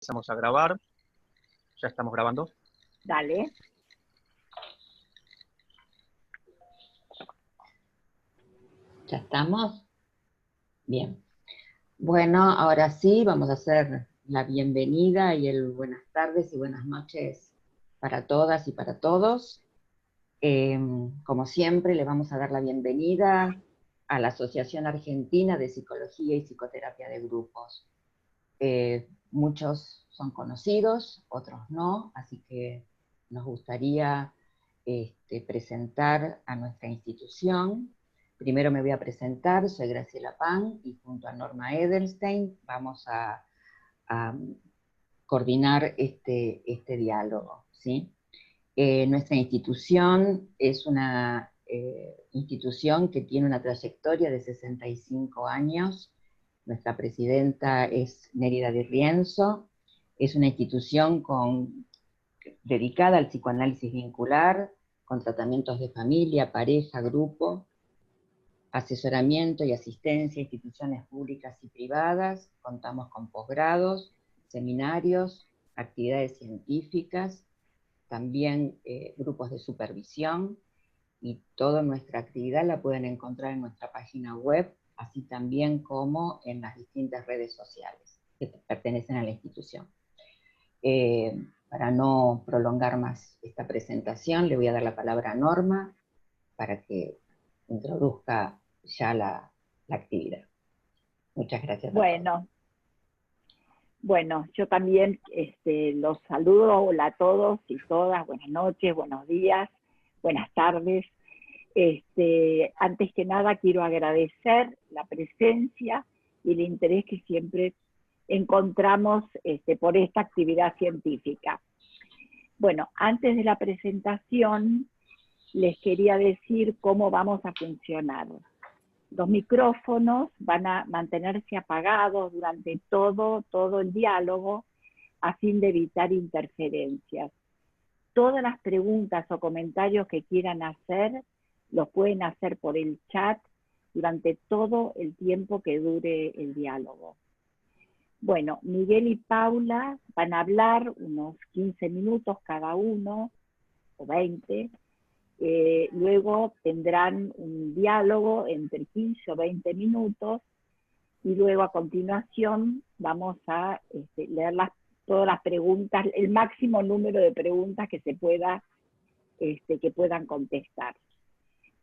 Empezamos a grabar. Ya estamos grabando. Dale. ¿Ya estamos? Bien. Bueno, ahora sí, vamos a hacer la bienvenida y el buenas tardes y buenas noches para todas y para todos. Como siempre, le vamos a dar la bienvenida a la Asociación Argentina de Psicología y Psicoterapia de Grupos. Muchos son conocidos, otros no, así que nos gustaría presentar a nuestra institución. Primero me voy a presentar, soy Graciela Pan y junto a Norma Edelstein vamos a coordinar este diálogo, ¿sí? Nuestra institución es una institución que tiene una trayectoria de 65 años. Nuestra presidenta es Nérida Di Rienzo. Es una institución dedicada al psicoanálisis vincular, con tratamientos de familia, pareja, grupo, asesoramiento y asistencia a instituciones públicas y privadas. Contamos con posgrados, seminarios, actividades científicas, también grupos de supervisión, y toda nuestra actividad la pueden encontrar en nuestra página web, así también como en las distintas redes sociales que pertenecen a la institución. Para no prolongar más esta presentación, le voy a dar la palabra a Norma para que introduzca ya la actividad. Muchas gracias. Bueno, yo también los saludo. Hola a todos y todas, buenas noches, buenos días, buenas tardes. Antes que nada quiero agradecer la presencia y el interés que siempre encontramos por esta actividad científica. Bueno, antes de la presentación les quería decir cómo vamos a funcionar. Los micrófonos van a mantenerse apagados durante todo el diálogo a fin de evitar interferencias. Todas las preguntas o comentarios que quieran hacer los pueden hacer por el chat durante todo el tiempo que dure el diálogo. Bueno, Miguel y Paula van a hablar unos 15 minutos cada uno, o 20. Luego tendrán un diálogo entre 15 o 20 minutos, y luego a continuación vamos a leer todas las preguntas, el máximo número de preguntas que se pueda, que puedan contestar.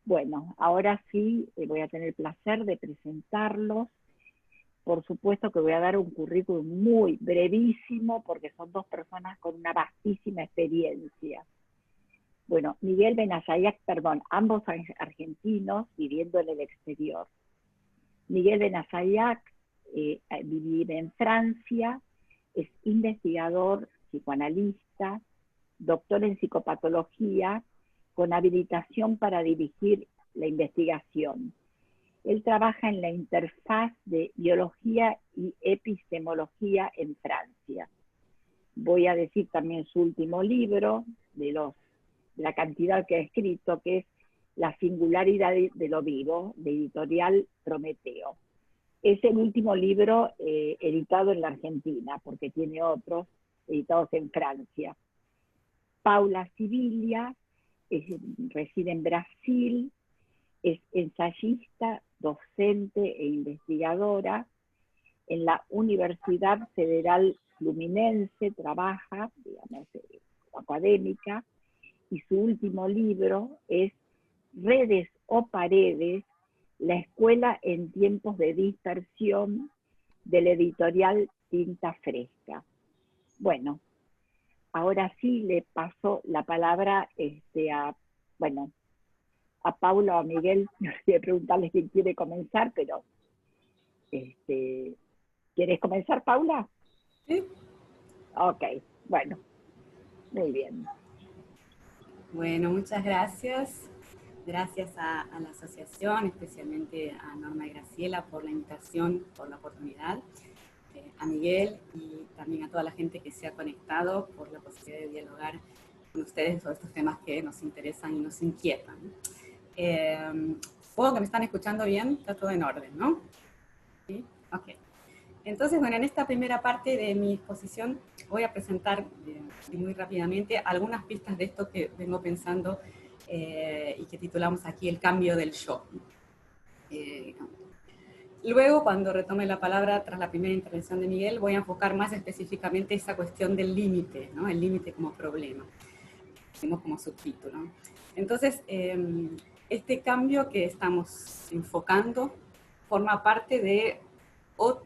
Bueno, ahora sí voy a tener el placer de presentarlos. Por supuesto que voy a dar un currículum muy brevísimo porque son dos personas con una vastísima experiencia. Bueno, Miguel Benazayac, ambos argentinos viviendo en el exterior. Miguel Benazayac vive en Francia, es investigador, psicoanalista, doctor en psicopatología, con habilitación para dirigir la investigación. Él trabaja en la interfaz de biología y epistemología en Francia. Voy a decir también su último libro, de la cantidad que ha escrito, que es La singularidad de lo vivo, de editorial Prometeo. Es el último libro editado en la Argentina, porque tiene otros editados en Francia. Paula Sibilia reside en Brasil, es ensayista, docente e investigadora. En la Universidad Federal Fluminense trabaja, digamos, académica, y su último libro es Redes o Paredes, la escuela en tiempos de dispersión, de la editorial Tinta Fresca. Bueno, ahora sí le paso la palabra a Paula o a Miguel. No sé preguntarles quién quiere comenzar, pero ¿quieres comenzar, Paula? Sí. Ok, bueno, muy bien. Bueno, muchas gracias. Gracias a la asociación, especialmente a Norma y Graciela por la invitación, por la oportunidad, a Miguel y también a toda la gente que se ha conectado por la posibilidad de dialogar con ustedes sobre estos temas que nos interesan y nos inquietan. Supongo que me están escuchando bien, está todo en orden, ¿no? ¿Sí? Ok. Entonces, bueno, en esta primera parte de mi exposición voy a presentar muy rápidamente algunas pistas de esto que vengo pensando y que titulamos aquí el cambio del yo. Luego, cuando retome la palabra tras la primera intervención de Miguel, voy a enfocar más específicamente esa cuestión del límite, ¿no? El límite como problema, decimos como subtítulo. Entonces, este cambio que estamos enfocando forma parte de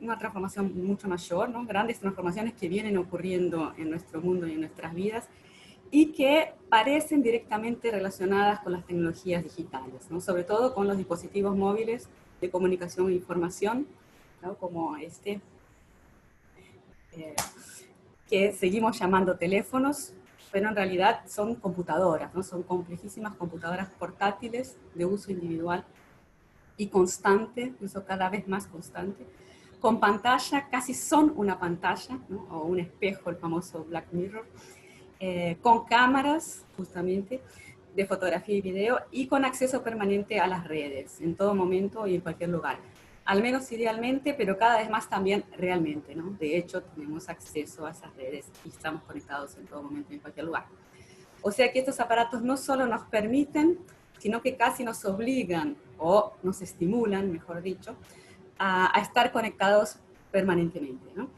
una transformación mucho mayor, ¿no? Grandes transformaciones que vienen ocurriendo en nuestro mundo y en nuestras vidas y que parecen directamente relacionadas con las tecnologías digitales, ¿no? Sobre todo con los dispositivos móviles de comunicación e información, ¿no? Como que seguimos llamando teléfonos, pero en realidad son computadoras, ¿no? Son complejísimas computadoras portátiles de uso individual y constante, incluso cada vez más constante, con pantalla, casi son una pantalla, ¿no? O un espejo, el famoso Black Mirror, con cámaras, justamente, de fotografía y video, y con acceso permanente a las redes, en todo momento y en cualquier lugar. Al menos idealmente, pero cada vez más también realmente, ¿no? De hecho, tenemos acceso a esas redes y estamos conectados en todo momento y en cualquier lugar. O sea que estos aparatos no solo nos permiten, sino que casi nos obligan, o nos estimulan, mejor dicho, a estar conectados permanentemente, ¿no?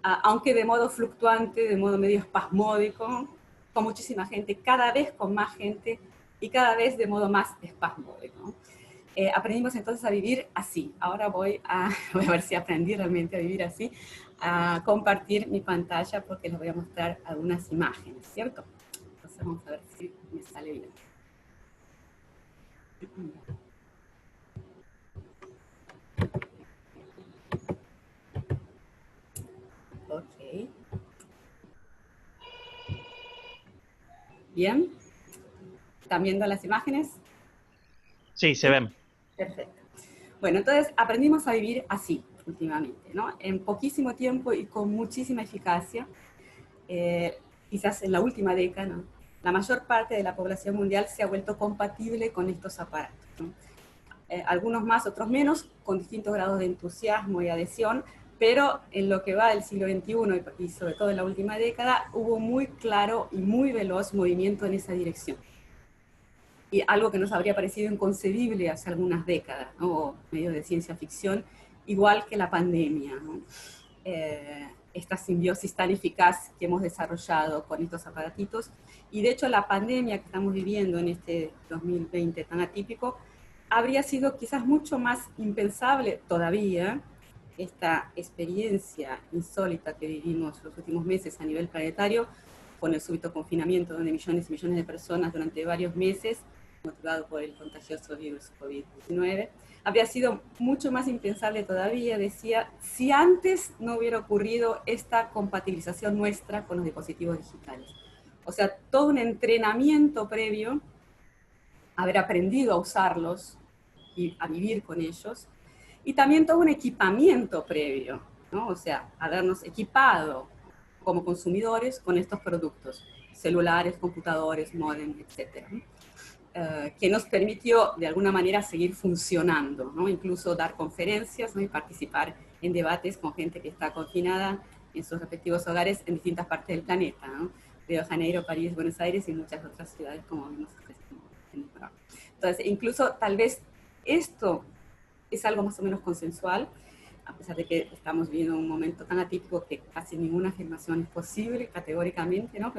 Aunque de modo fluctuante, de modo medio espasmódico, con muchísima gente, cada vez con más gente y cada vez de modo más espasmódico. Aprendimos entonces a vivir así. Ahora voy a ver si aprendí realmente a vivir así, a compartir mi pantalla porque les voy a mostrar algunas imágenes, ¿cierto? Entonces vamos a ver si me sale bien. Ok. Bien. ¿Están viendo las imágenes? Sí, se ven. Perfecto. Bueno, entonces aprendimos a vivir así últimamente, ¿no? En poquísimo tiempo y con muchísima eficacia. Quizás en la última década, ¿no? La mayor parte de la población mundial se ha vuelto compatible con estos aparatos, ¿no? Algunos más, otros menos, con distintos grados de entusiasmo y adhesión, pero en lo que va del siglo XXI y sobre todo en la última década, hubo muy claro y muy veloz movimiento en esa dirección. Y algo que nos habría parecido inconcebible hace algunas décadas, ¿no? O medio de ciencia ficción, igual que la pandemia, ¿no? Esta simbiosis tan eficaz que hemos desarrollado con estos aparatitos. Y de hecho la pandemia que estamos viviendo en este 2020 tan atípico, habría sido quizás mucho más impensable todavía esta experiencia insólita que vivimos los últimos meses a nivel planetario, con el súbito confinamiento donde millones y millones de personas durante varios meses, motivado por el contagioso virus COVID-19, habría sido mucho más impensable todavía, decía, si antes no hubiera ocurrido esta compatibilización nuestra con los dispositivos digitales. O sea, todo un entrenamiento previo, haber aprendido a usarlos y a vivir con ellos, y también todo un equipamiento previo, ¿no? O sea, habernos equipado como consumidores con estos productos, celulares, computadores, módem, etc., que nos permitió de alguna manera seguir funcionando, ¿no? Incluso dar conferencias, ¿no? Y participar en debates con gente que está confinada en sus respectivos hogares en distintas partes del planeta, ¿no? Río de Janeiro, París, Buenos Aires y muchas otras ciudades como vimos en el programa. Entonces, incluso tal vez esto es algo más o menos consensual, a pesar de que estamos viviendo un momento tan atípico que casi ninguna afirmación es posible categóricamente, ¿no?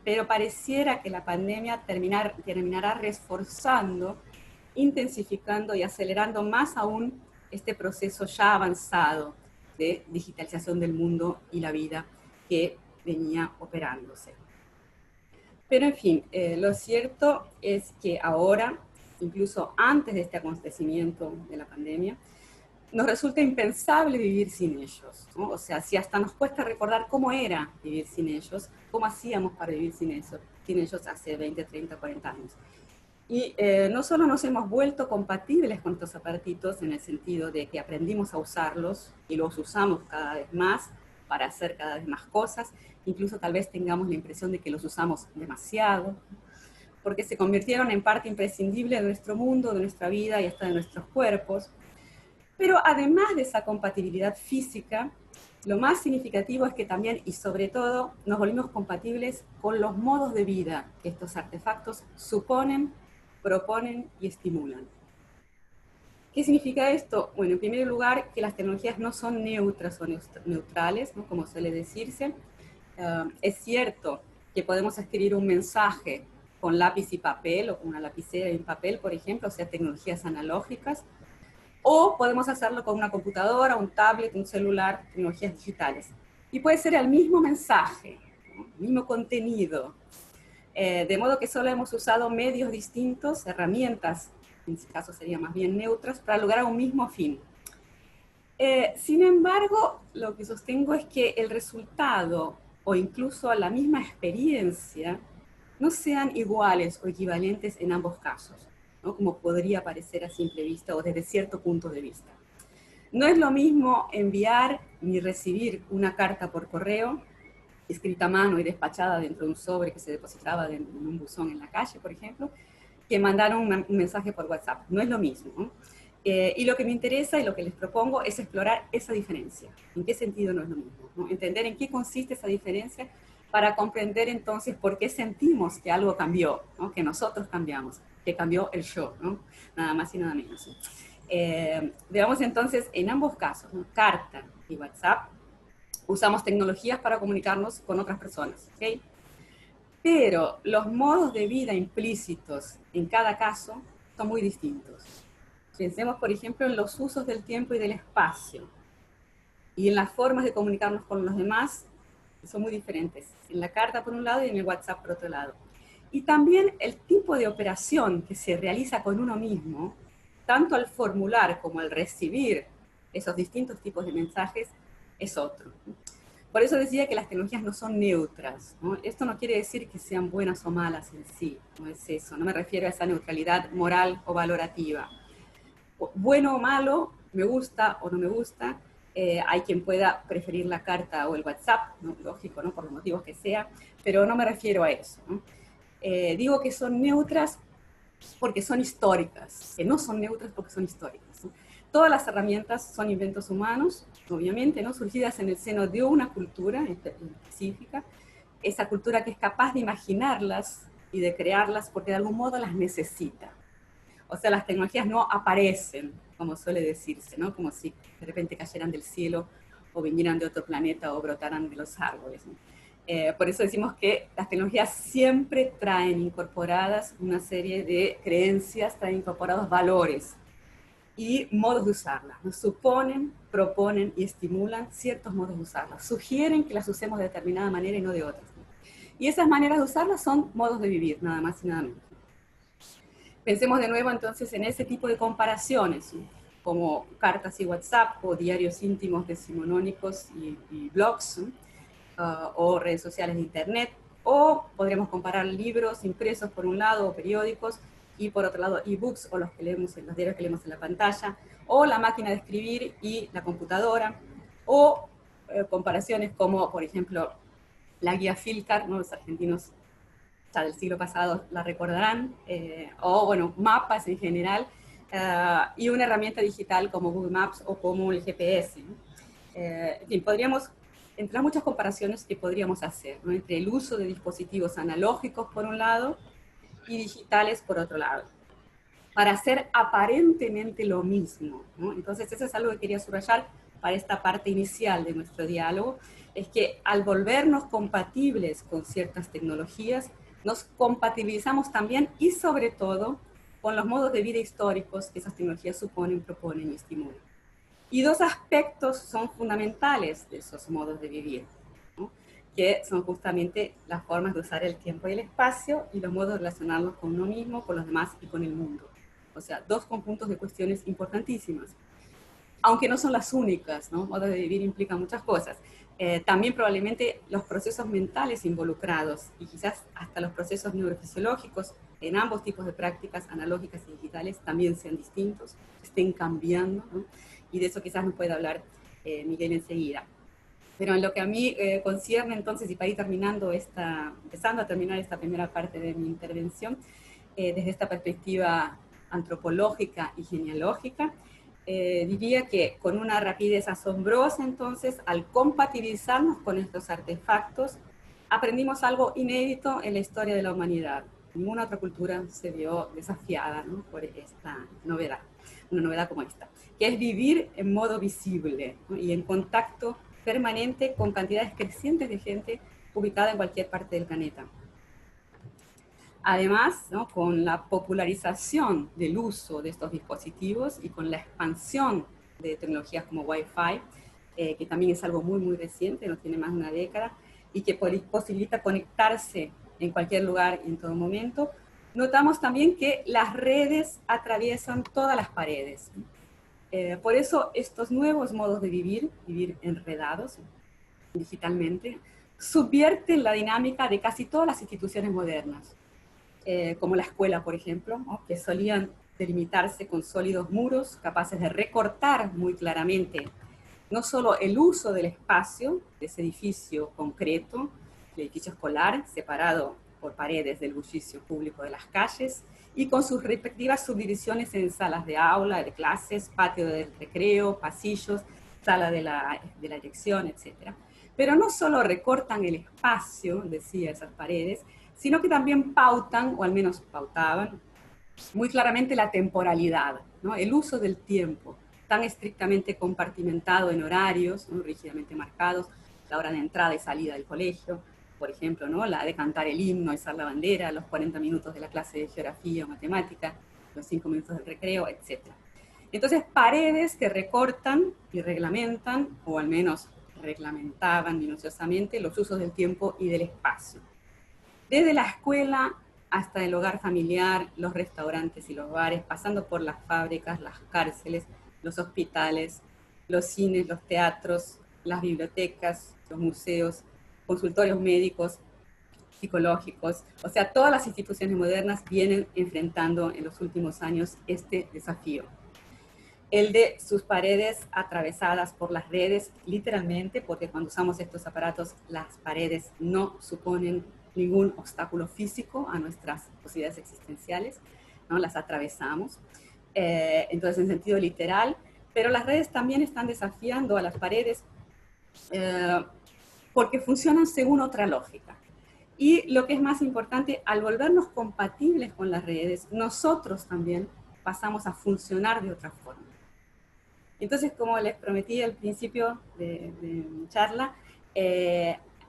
Pero pareciera que la pandemia terminará reforzando, intensificando y acelerando más aún este proceso ya avanzado de digitalización del mundo y la vida que venía operándose. Pero en fin, lo cierto es que ahora, incluso antes de este acontecimiento de la pandemia, nos resulta impensable vivir sin ellos, ¿no? O sea, si hasta nos cuesta recordar cómo era vivir sin ellos, cómo hacíamos para vivir sin ellos hace 20, 30, 40 años. Y no solo nos hemos vuelto compatibles con estos aparatitos en el sentido de que aprendimos a usarlos y los usamos cada vez más para hacer cada vez más cosas, incluso tal vez tengamos la impresión de que los usamos demasiado, porque se convirtieron en parte imprescindible de nuestro mundo, de nuestra vida y hasta de nuestros cuerpos, Pero además de esa compatibilidad física, lo más significativo es que también y sobre todo nos volvimos compatibles con los modos de vida que estos artefactos suponen, proponen y estimulan. ¿Qué significa esto? Bueno, en primer lugar, que las tecnologías no son neutras o neutrales, ¿no? Como suele decirse. Es cierto que podemos escribir un mensaje con lápiz y papel o con una lapicera y un papel, por ejemplo, o sea, tecnologías analógicas, o podemos hacerlo con una computadora, un tablet, un celular, tecnologías digitales. Y puede ser el mismo mensaje, ¿no? El mismo contenido, de modo que solo hemos usado medios distintos, herramientas, en este caso serían más bien neutras, para lograr un mismo fin. Sin embargo, lo que sostengo es que el resultado o incluso la misma experiencia no sean iguales o equivalentes en ambos casos, ¿no? Como podría parecer a simple vista o desde cierto punto de vista. No es lo mismo enviar ni recibir una carta por correo, escrita a mano y despachada dentro de un sobre que se depositaba en un buzón en la calle, por ejemplo, que mandar un mensaje por WhatsApp. No es lo mismo, ¿no? Y lo que me interesa y lo que les propongo es explorar esa diferencia. ¿En qué sentido no es lo mismo? ¿No? Entender en qué consiste esa diferencia para comprender entonces por qué sentimos que algo cambió, ¿no? Que nosotros cambiamos, que cambió el yo, ¿no? Nada más y nada menos. Veamos entonces, en ambos casos, ¿no? Carta y WhatsApp, usamos tecnologías para comunicarnos con otras personas, ¿ok? Pero los modos de vida implícitos en cada caso son muy distintos. Pensemos, por ejemplo, en los usos del tiempo y del espacio, y en las formas de comunicarnos con los demás, que son muy diferentes. En la carta por un lado y en el WhatsApp por otro lado. Y también el tipo de operación que se realiza con uno mismo, tanto al formular como al recibir esos distintos tipos de mensajes, es otro. Por eso decía que las tecnologías no son neutras, ¿no? Esto no quiere decir que sean buenas o malas en sí, no es eso, no me refiero a esa neutralidad moral o valorativa. Bueno o malo, me gusta o no me gusta, hay quien pueda preferir la carta o el WhatsApp, ¿no? Lógico, ¿no? Por los motivos que sea, pero no me refiero a eso, ¿no? Digo que son neutras porque son históricas, que no son neutras porque son históricas, ¿no? Todas las herramientas son inventos humanos, obviamente, ¿no? Surgidas en el seno de una cultura específica, esa cultura que es capaz de imaginarlas y de crearlas porque de algún modo las necesita. O sea, las tecnologías no aparecen, como suele decirse, ¿no? Como si de repente cayeran del cielo o vinieran de otro planeta o brotaran de los árboles, ¿no? Por eso decimos que las tecnologías siempre traen incorporadas una serie de creencias, traen incorporados valores y modos de usarlas. Nos suponen, proponen y estimulan ciertos modos de usarlas. Sugieren que las usemos de determinada manera y no de otras, ¿no? Y esas maneras de usarlas son modos de vivir, nada más y nada menos. Pensemos de nuevo entonces en ese tipo de comparaciones, ¿no? Como cartas y WhatsApp, o diarios íntimos decimonónicos y blogs, ¿no? O redes sociales de internet, o podríamos comparar libros impresos por un lado, o periódicos, y por otro lado ebooks, o los que leemos en los diarios que leemos en la pantalla, o la máquina de escribir y la computadora, o comparaciones como, por ejemplo, la guía Filcar, ¿no? Los argentinos ya del siglo pasado la recordarán, o bueno, mapas en general, y una herramienta digital como Google Maps o como el GPS, ¿no? En fin, podríamos, entre las muchas comparaciones que podríamos hacer, ¿no? Entre el uso de dispositivos analógicos por un lado y digitales por otro lado, para hacer aparentemente lo mismo, ¿no? Entonces eso es algo que quería subrayar para esta parte inicial de nuestro diálogo, es que al volvernos compatibles con ciertas tecnologías, nos compatibilizamos también y sobre todo con los modos de vida históricos que esas tecnologías suponen, proponen y estimulan. Y dos aspectos son fundamentales de esos modos de vivir, ¿no? Que son justamente las formas de usar el tiempo y el espacio y los modos de relacionarnos con uno mismo, con los demás y con el mundo. O sea, dos conjuntos de cuestiones importantísimas, aunque no son las únicas, ¿no? Modos de vivir implican muchas cosas. También probablemente los procesos mentales involucrados y quizás hasta los procesos neurofisiológicos en ambos tipos de prácticas analógicas y digitales también sean distintos, estén cambiando, ¿no? Y de eso quizás nos pueda hablar Miguel enseguida. Pero en lo que a mí concierne entonces, y para ir empezando a terminar esta primera parte de mi intervención, desde esta perspectiva antropológica y genealógica, diría que con una rapidez asombrosa, entonces, al compatibilizarnos con estos artefactos, aprendimos algo inédito en la historia de la humanidad. Ninguna otra cultura se vio desafiada, ¿no?, por esta novedad, una novedad como esta, que es vivir en modo visible, ¿no?, y en contacto permanente con cantidades crecientes de gente ubicada en cualquier parte del planeta. Además, ¿no?, con la popularización del uso de estos dispositivos y con la expansión de tecnologías como Wi-Fi, que también es algo muy, muy reciente, no tiene más de una década, y que posibilita conectarse en cualquier lugar y en todo momento, notamos también que las redes atraviesan todas las paredes. Por eso estos nuevos modos de vivir enredados digitalmente, subvierten la dinámica de casi todas las instituciones modernas. Como la escuela, por ejemplo, ¿no?, que solían delimitarse con sólidos muros capaces de recortar muy claramente no solo el uso del espacio, de ese edificio concreto, el edificio escolar, separado por paredes del bullicio público de las calles, y con sus respectivas subdivisiones en salas de aula, de clases, patio de recreo, pasillos, sala de la dirección, etc. Pero no solo recortan el espacio, decía, esas paredes, sino que también pautan, o al menos pautaban, muy claramente la temporalidad, ¿no?, el uso del tiempo, tan estrictamente compartimentado en horarios, ¿no?, rígidamente marcados, la hora de entrada y salida del colegio, por ejemplo, ¿no?, la de cantar el himno, izar la bandera, los 40 minutos de la clase de geografía o matemática, los 5 minutos del recreo, etc. Entonces, paredes que recortan y reglamentan, o al menos reglamentaban minuciosamente, los usos del tiempo y del espacio. Desde la escuela hasta el hogar familiar, los restaurantes y los bares, pasando por las fábricas, las cárceles, los hospitales, los cines, los teatros, las bibliotecas, los museos, consultorios médicos, psicológicos. O sea, todas las instituciones modernas vienen enfrentando en los últimos años este desafío. El de sus paredes atravesadas por las redes, literalmente, porque cuando usamos estos aparatos, las paredes no suponen ningún obstáculo físico a nuestras posibilidades existenciales, ¿no?, las atravesamos. Entonces, en sentido literal, pero las redes también están desafiando a las paredes porque funcionan según otra lógica. Y lo que es más importante, al volvernos compatibles con las redes, nosotros también pasamos a funcionar de otra forma. Entonces, como les prometí al principio de mi charla,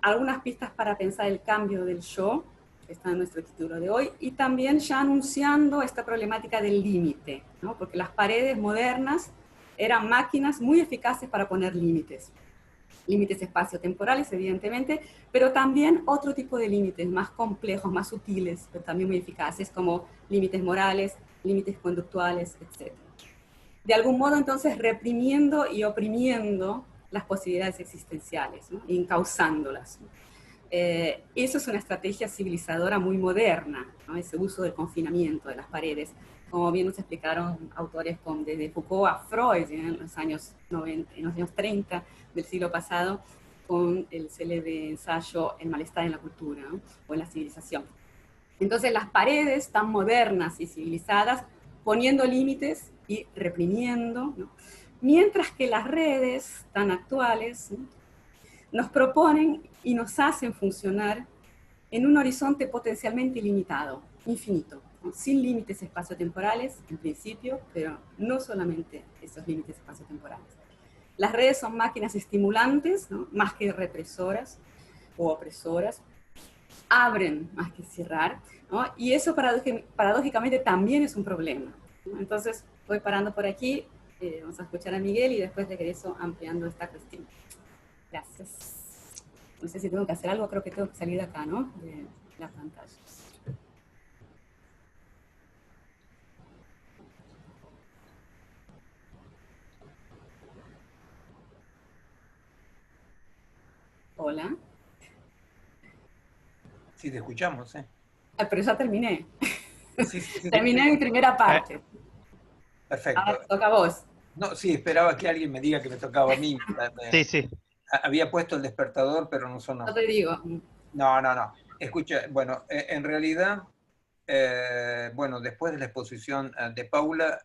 algunas pistas para pensar el cambio del yo, que está en nuestro título de hoy, y también ya anunciando esta problemática del límite, ¿no?, porque las paredes modernas eran máquinas muy eficaces para poner límites. Límites espaciotemporales, evidentemente, pero también otro tipo de límites más complejos, más sutiles, pero también muy eficaces, como límites morales, límites conductuales, etc. De algún modo, entonces, reprimiendo y oprimiendo las posibilidades existenciales, ¿no?, encauzándolas. Eso es una estrategia civilizadora muy moderna, ¿no?, ese uso del confinamiento de las paredes, como bien nos explicaron autores desde Foucault a Freud en los años 30 del siglo pasado, con el célebre ensayo El malestar en la cultura, ¿no?, o en la civilización. Entonces, las paredes tan modernas y civilizadas, poniendo límites y reprimiendo, ¿no?, mientras que las redes tan actuales, ¿no?, nos proponen y nos hacen funcionar en un horizonte potencialmente ilimitado, infinito, ¿no?, sin límites espaciotemporales, en principio, pero no solamente esos límites espaciotemporales. Las redes son máquinas estimulantes, ¿no?, más que represoras o opresoras, abren más que cerrar, ¿no?, y eso paradójicamente también es un problema, ¿no? Entonces, voy parando por aquí, vamos a escuchar a Miguel y después regreso ampliando esta cuestión. Gracias. No sé si tengo que hacer algo, creo que tengo que salir de acá, ¿no?, de la pantalla. Hola. Sí, te escuchamos, ¿eh? Pero ya terminé. Sí. Terminé mi primera parte. Perfecto. Ahora toca a vos. No, sí, esperaba que alguien me diga que me tocaba a mí. Sí. Había puesto el despertador, pero no sonó. No te digo. No. Escucha, bueno, en realidad, bueno, después de la exposición de Paula,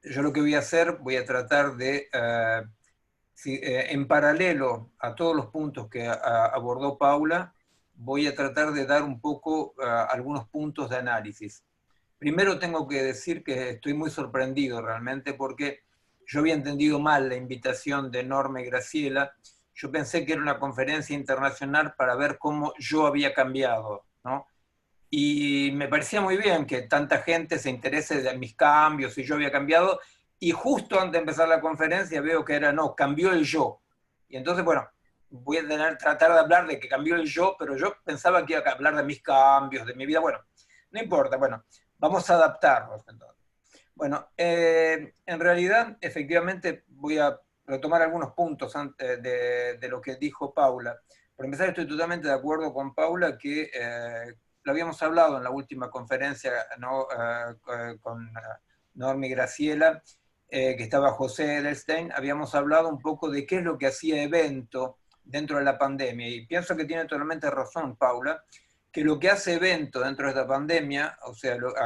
yo lo que voy a hacer, voy a tratar de, en paralelo a todos los puntos que abordó Paula, voy a tratar de dar un poco algunos puntos de análisis. Primero tengo que decir que estoy muy sorprendido realmente porque yo había entendido mal la invitación de Norma y Graciela. Yo pensé que era una conferencia internacional para ver cómo yo había cambiado, ¿no? Y me parecía muy bien que tanta gente se interese de mis cambios y yo había cambiado. Y justo antes de empezar la conferencia veo que era, no, cambió el yo. Y entonces, bueno, voy a tratar de hablar de que cambió el yo, pero yo pensaba que iba a hablar de mis cambios, de mi vida. Bueno, no importa, bueno, vamos a adaptarnos entonces. Bueno, en realidad, efectivamente, voy a retomar algunos puntos de lo que dijo Paula. Por empezar, estoy totalmente de acuerdo con Paula que lo habíamos hablado en la última conferencia, ¿no? Con Norma y Graciela, que estaba José Edelstein, habíamos hablado un poco de qué es lo que hacía Evento dentro de la pandemia. Y pienso que tiene totalmente razón Paula, que lo que hace Evento dentro de esta pandemia, o sea, lo que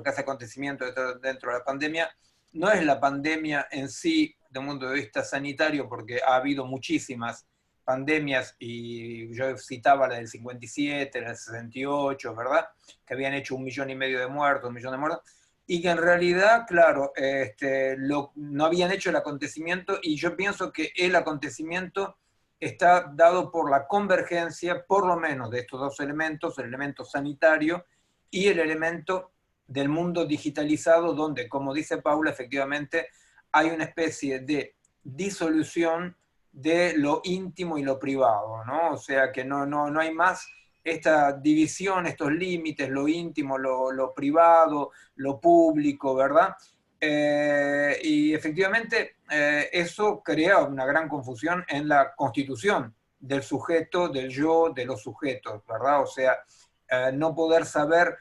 hace acontecimiento dentro de la pandemia, no es la pandemia en sí, de un punto de vista sanitario, porque ha habido muchísimas pandemias, y yo citaba la del 57, la del 68, ¿verdad? Que habían hecho 1,5 millones de muertos, 1 millón de muertos, y que en realidad, claro, no habían hecho el acontecimiento, y yo pienso que el acontecimiento está dado por la convergencia, por lo menos, de estos dos elementos, el elemento sanitario y el elemento del mundo digitalizado, donde, como dice Paula, efectivamente hay una especie de disolución de lo íntimo y lo privado, ¿no? O sea que no hay más esta división, estos límites, lo íntimo, lo privado, lo público, ¿verdad? Y efectivamente eso crea una gran confusión en la constitución del sujeto, del yo, de los sujetos, ¿verdad? O sea, no poder saber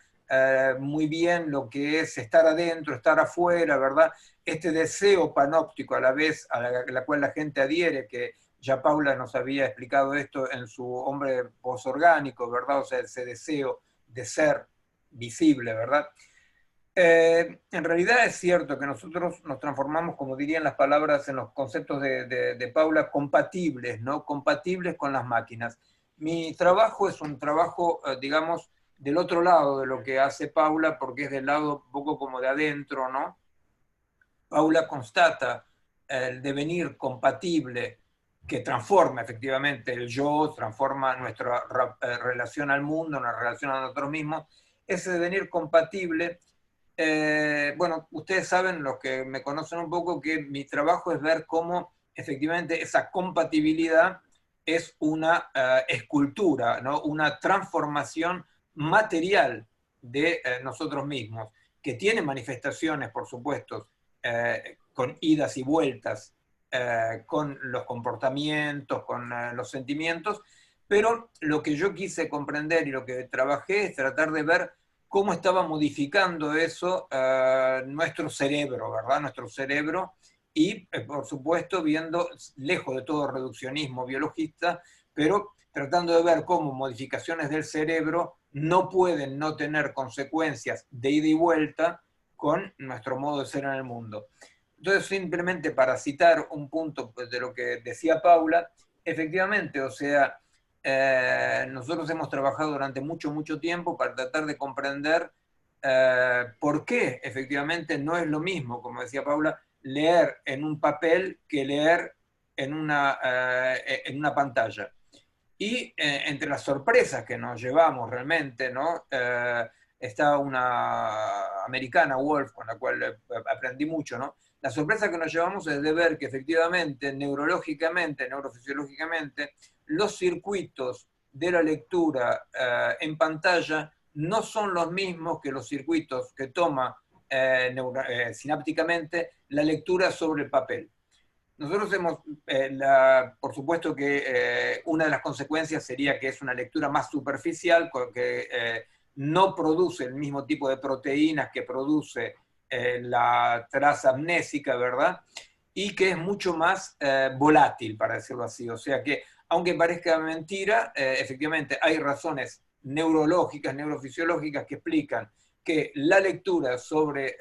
muy bien lo que es estar adentro, estar afuera, ¿verdad? Este deseo panóptico a la vez a la cual la gente adhiere, que ya Paula nos había explicado esto en su Hombre Posorgánico, ¿verdad? O sea, ese deseo de ser visible, ¿verdad? En realidad es cierto que nosotros nos transformamos, como dirían las palabras en los conceptos de Paula, compatibles, ¿no? Compatibles con las máquinas. Mi trabajo es un trabajo, digamos, del otro lado de lo que hace Paula, porque es del lado un poco como de adentro, ¿no? Paula constata el devenir compatible que transforma efectivamente el yo, transforma nuestra relación al mundo, nuestra relación a nosotros mismos. Ese devenir compatible, bueno, ustedes saben, los que me conocen un poco, que mi trabajo es ver cómo efectivamente esa compatibilidad es una escultura, ¿no? Una transformación material de nosotros mismos, que tiene manifestaciones, por supuesto, con idas y vueltas, con los comportamientos, con los sentimientos, pero lo que yo quise comprender y lo que trabajé es tratar de ver cómo estaba modificando eso nuestro cerebro, ¿verdad? Nuestro cerebro, y por supuesto viendo, lejos de todo reduccionismo biologista, pero tratando de ver cómo modificaciones del cerebro no pueden no tener consecuencias de ida y vuelta con nuestro modo de ser en el mundo. Entonces, simplemente para citar un punto de lo que decía Paula, efectivamente, o sea, nosotros hemos trabajado durante mucho tiempo para tratar de comprender por qué efectivamente no es lo mismo, como decía Paula, leer en un papel que leer en una pantalla. Y entre las sorpresas que nos llevamos realmente, ¿no? Está una americana, Wolf, con la cual aprendí mucho, ¿no? La sorpresa que nos llevamos es de ver que efectivamente, neurológicamente, neurofisiológicamente, los circuitos de la lectura en pantalla no son los mismos que los circuitos que toma sinápticamente la lectura sobre el papel. Nosotros hemos, por supuesto que una de las consecuencias sería que es una lectura más superficial, que no produce el mismo tipo de proteínas que produce la traza amnésica, ¿verdad? Y que es mucho más volátil, para decirlo así. O sea que, aunque parezca mentira, efectivamente hay razones neurológicas, neurofisiológicas que explican que la lectura sobre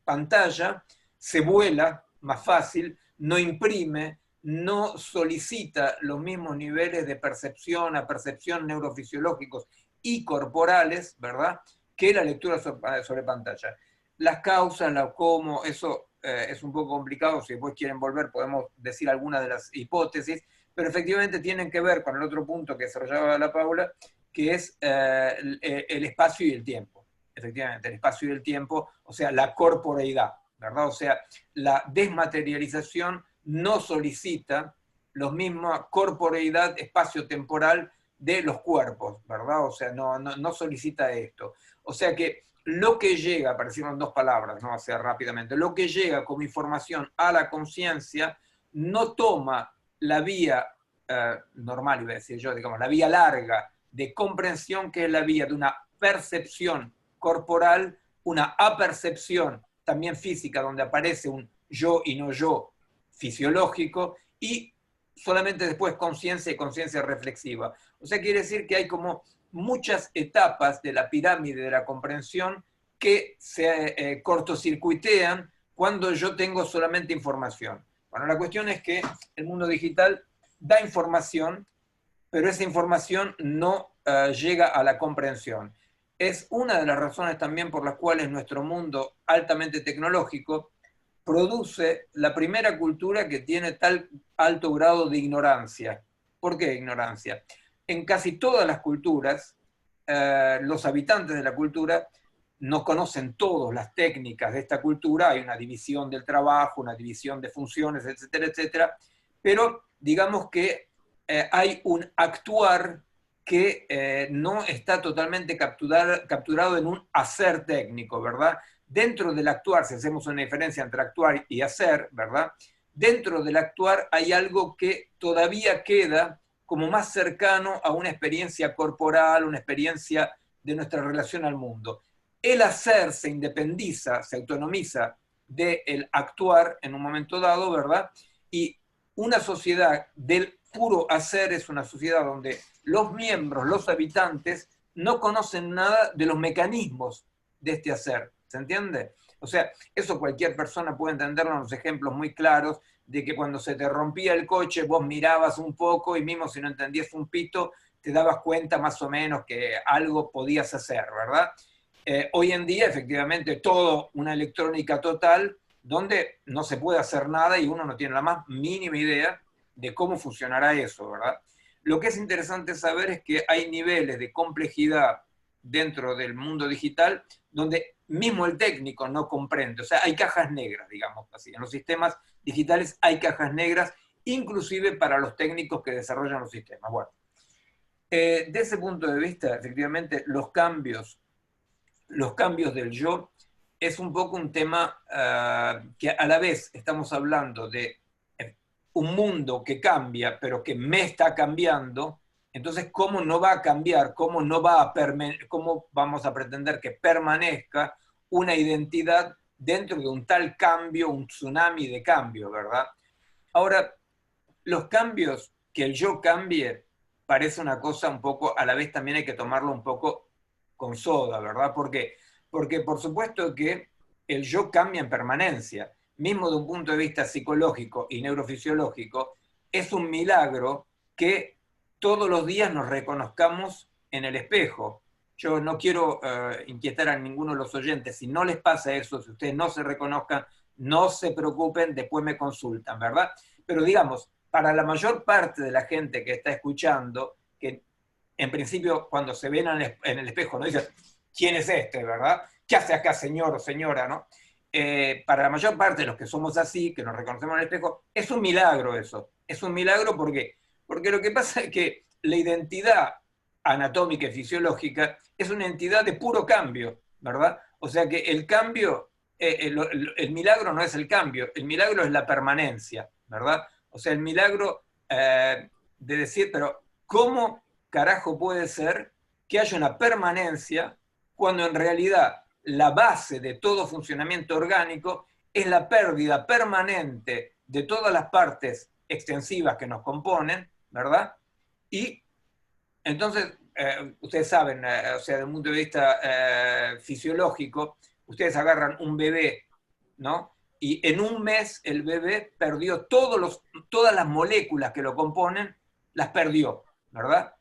pantalla, se vuela más fácil, no imprime, no solicita los mismos niveles de percepción, apercepción neurofisiológicos y corporales, ¿verdad?, que la lectura sobre pantalla. Las causas, cómo, eso es un poco complicado, si después quieren volver podemos decir algunas de las hipótesis, pero efectivamente tienen que ver con el otro punto que desarrollaba la Paula, que es el espacio y el tiempo. Efectivamente, el espacio y el tiempo, o sea, la corporeidad, ¿verdad? O sea, la desmaterialización no solicita la misma corporeidad espacio-temporal de los cuerpos, ¿verdad? O sea, no solicita esto. O sea que lo que llega, aparecieron dos palabras, ¿no? O sea, rápidamente, lo que llega como información a la conciencia no toma la vía normal, iba a decir yo, digamos, la vía larga de comprensión, que es la vía de una percepción corporal, una apercepción también física, donde aparece un yo y no yo fisiológico, y solamente después conciencia y conciencia reflexiva. O sea, quiere decir que hay como muchas etapas de la pirámide de la comprensión que se cortocircuitean cuando yo tengo solamente información. Bueno, la cuestión es que el mundo digital da información, pero esa información no llega a la comprensión. Es una de las razones también por las cuales nuestro mundo altamente tecnológico produce la primera cultura que tiene tal alto grado de ignorancia. ¿Por qué ignorancia? En casi todas las culturas, los habitantes de la cultura no conocen todas las técnicas de esta cultura, hay una división del trabajo, una división de funciones, etcétera, etcétera, pero digamos que hay un actuar que no está totalmente capturado en un hacer técnico, ¿verdad? Dentro del actuar, si hacemos una diferencia entre actuar y hacer, ¿verdad? Dentro del actuar hay algo que todavía queda como más cercano a una experiencia corporal, una experiencia de nuestra relación al mundo. El hacer se independiza, se autonomiza del actuar en un momento dado, ¿verdad? Y una sociedad del puro hacer es una sociedad donde los miembros, los habitantes, no conocen nada de los mecanismos de este hacer. ¿Se entiende? O sea, eso cualquier persona puede entenderlo en los ejemplos muy claros de que cuando se te rompía el coche vos mirabas un poco y mismo si no entendías un pito te dabas cuenta más o menos que algo podías hacer, ¿verdad? Hoy en día efectivamente todo una electrónica total donde no se puede hacer nada y uno no tiene la más mínima idea de cómo funcionará eso, ¿verdad? Lo que es interesante saber es que hay niveles de complejidad dentro del mundo digital donde mismo el técnico no comprende, o sea, hay cajas negras, digamos así. En los sistemas digitales hay cajas negras, inclusive para los técnicos que desarrollan los sistemas. Bueno, de ese punto de vista, efectivamente, los cambios del yo es un poco un tema que a la vez estamos hablando de un mundo que cambia, pero que me está cambiando. Entonces, ¿cómo no va a cambiar? ¿Cómo vamos a pretender que permanezca una identidad dentro de un tal cambio, un tsunami de cambio, ¿verdad? Ahora, los cambios, que el yo cambie, parece una cosa un poco, a la vez también hay que tomarlo un poco con soda, ¿verdad? ¿Por qué? Porque por supuesto que el yo cambia en permanencia, mismo de un punto de vista psicológico y neurofisiológico, es un milagro que todos los días nos reconozcamos en el espejo. Yo no quiero inquietar a ninguno de los oyentes, si no les pasa eso, si ustedes no se reconozcan, no se preocupen, después me consultan, ¿verdad? Pero digamos, para la mayor parte de la gente que está escuchando, que en principio cuando se ven en el espejo no dicen, ¿quién es este, verdad? ¿Qué hace acá, señor o señora, no? Para la mayor parte de los que somos así, que nos reconocemos en el espejo, es un milagro eso. Es un milagro porque lo que pasa es que la identidad anatómica y fisiológica es una entidad de puro cambio, ¿verdad? O sea que el cambio, el milagro no es el cambio, el milagro es la permanencia, ¿verdad? O sea, el milagro de decir, pero ¿cómo carajo puede ser que haya una permanencia cuando en realidad la base de todo funcionamiento orgánico es la pérdida permanente de todas las partes extensivas que nos componen, ¿verdad? Y entonces, ustedes saben, o sea, desde un punto de vista fisiológico, ustedes agarran un bebé, ¿no? Y en un mes el bebé perdió todas las moléculas que lo componen, las perdió, ¿verdad?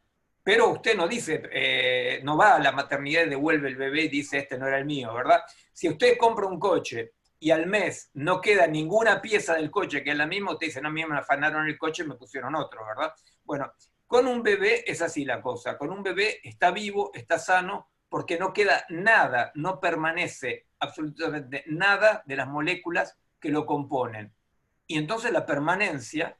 Pero usted no dice, no va a la maternidad y devuelve el bebé y dice, este no era el mío, ¿verdad? Si usted compra un coche y al mes no queda ninguna pieza del coche que es la misma, usted dice, no, a mí me afanaron el coche y me pusieron otro, ¿verdad? Bueno, con un bebé es así la cosa. Con un bebé está vivo, está sano, porque no queda nada, no permanece absolutamente nada de las moléculas que lo componen. Y entonces la permanencia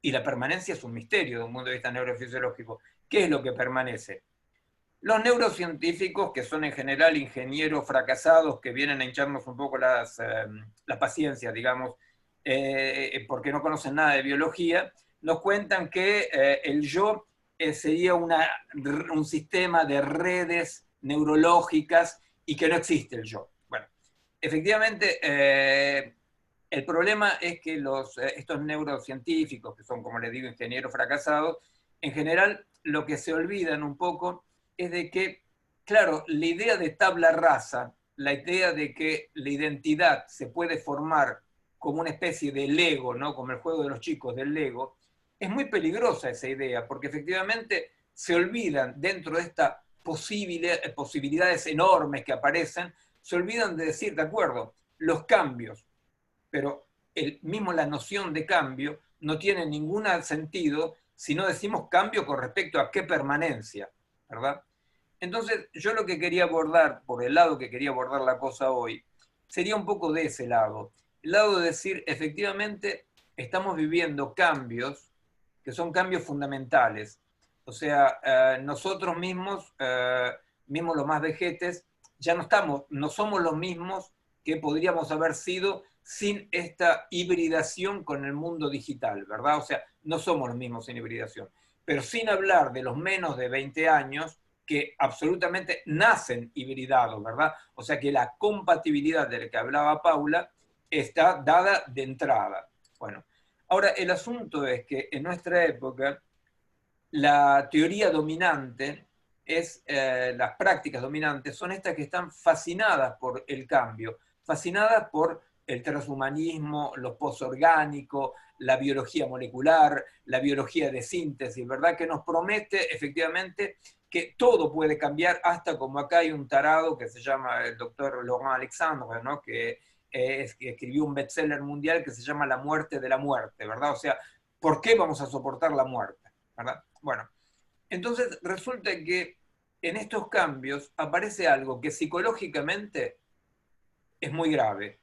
es un misterio desde un punto de vista neurofisiológico. ¿Qué es lo que permanece? Los neurocientíficos, que son en general ingenieros fracasados, que vienen a hincharnos un poco la paciencia, digamos, porque no conocen nada de biología, nos cuentan que el yo sería un sistema de redes neurológicas y que no existe el yo. Bueno, efectivamente, el problema es que estos neurocientíficos, que son, como les digo, ingenieros fracasados, en general lo que se olvidan un poco es de que, claro, la idea de tabla rasa, la idea de que la identidad se puede formar como una especie de Lego, ¿no? Como el juego de los chicos del Lego, es muy peligrosa esa idea, porque efectivamente se olvidan dentro de estas posibilidades enormes que aparecen, se olvidan de decir, de acuerdo, los cambios, pero la noción de cambio no tiene ningún sentido si no decimos cambio con respecto a qué permanencia, ¿verdad? Entonces, yo lo que quería abordar, por el lado que quería abordar la cosa hoy, sería un poco de ese lado. El lado de decir, efectivamente, estamos viviendo cambios que son cambios fundamentales. O sea, nosotros mismos, mismos los más vejetes, ya no somos los mismos que podríamos haber sido sin esta hibridación con el mundo digital, ¿verdad? O sea, no somos los mismos sin hibridación. Pero sin hablar de los menos de 20 años, que absolutamente nacen hibridados, ¿verdad? O sea que la compatibilidad de la que hablaba Paula está dada de entrada. Bueno, ahora el asunto es que en nuestra época la teoría dominante las prácticas dominantes son estas que están fascinadas por el cambio, fascinadas por el transhumanismo, lo posorgánico, la biología molecular, la biología de síntesis, ¿verdad? Que nos promete efectivamente que todo puede cambiar, hasta como acá hay un tarado que se llama el doctor Laurent Alexandre, ¿no? que escribió un bestseller mundial que se llama La muerte de la muerte, ¿verdad? O sea, ¿por qué vamos a soportar la muerte? ¿Verdad? Bueno, entonces resulta que en estos cambios aparece algo que psicológicamente es muy grave,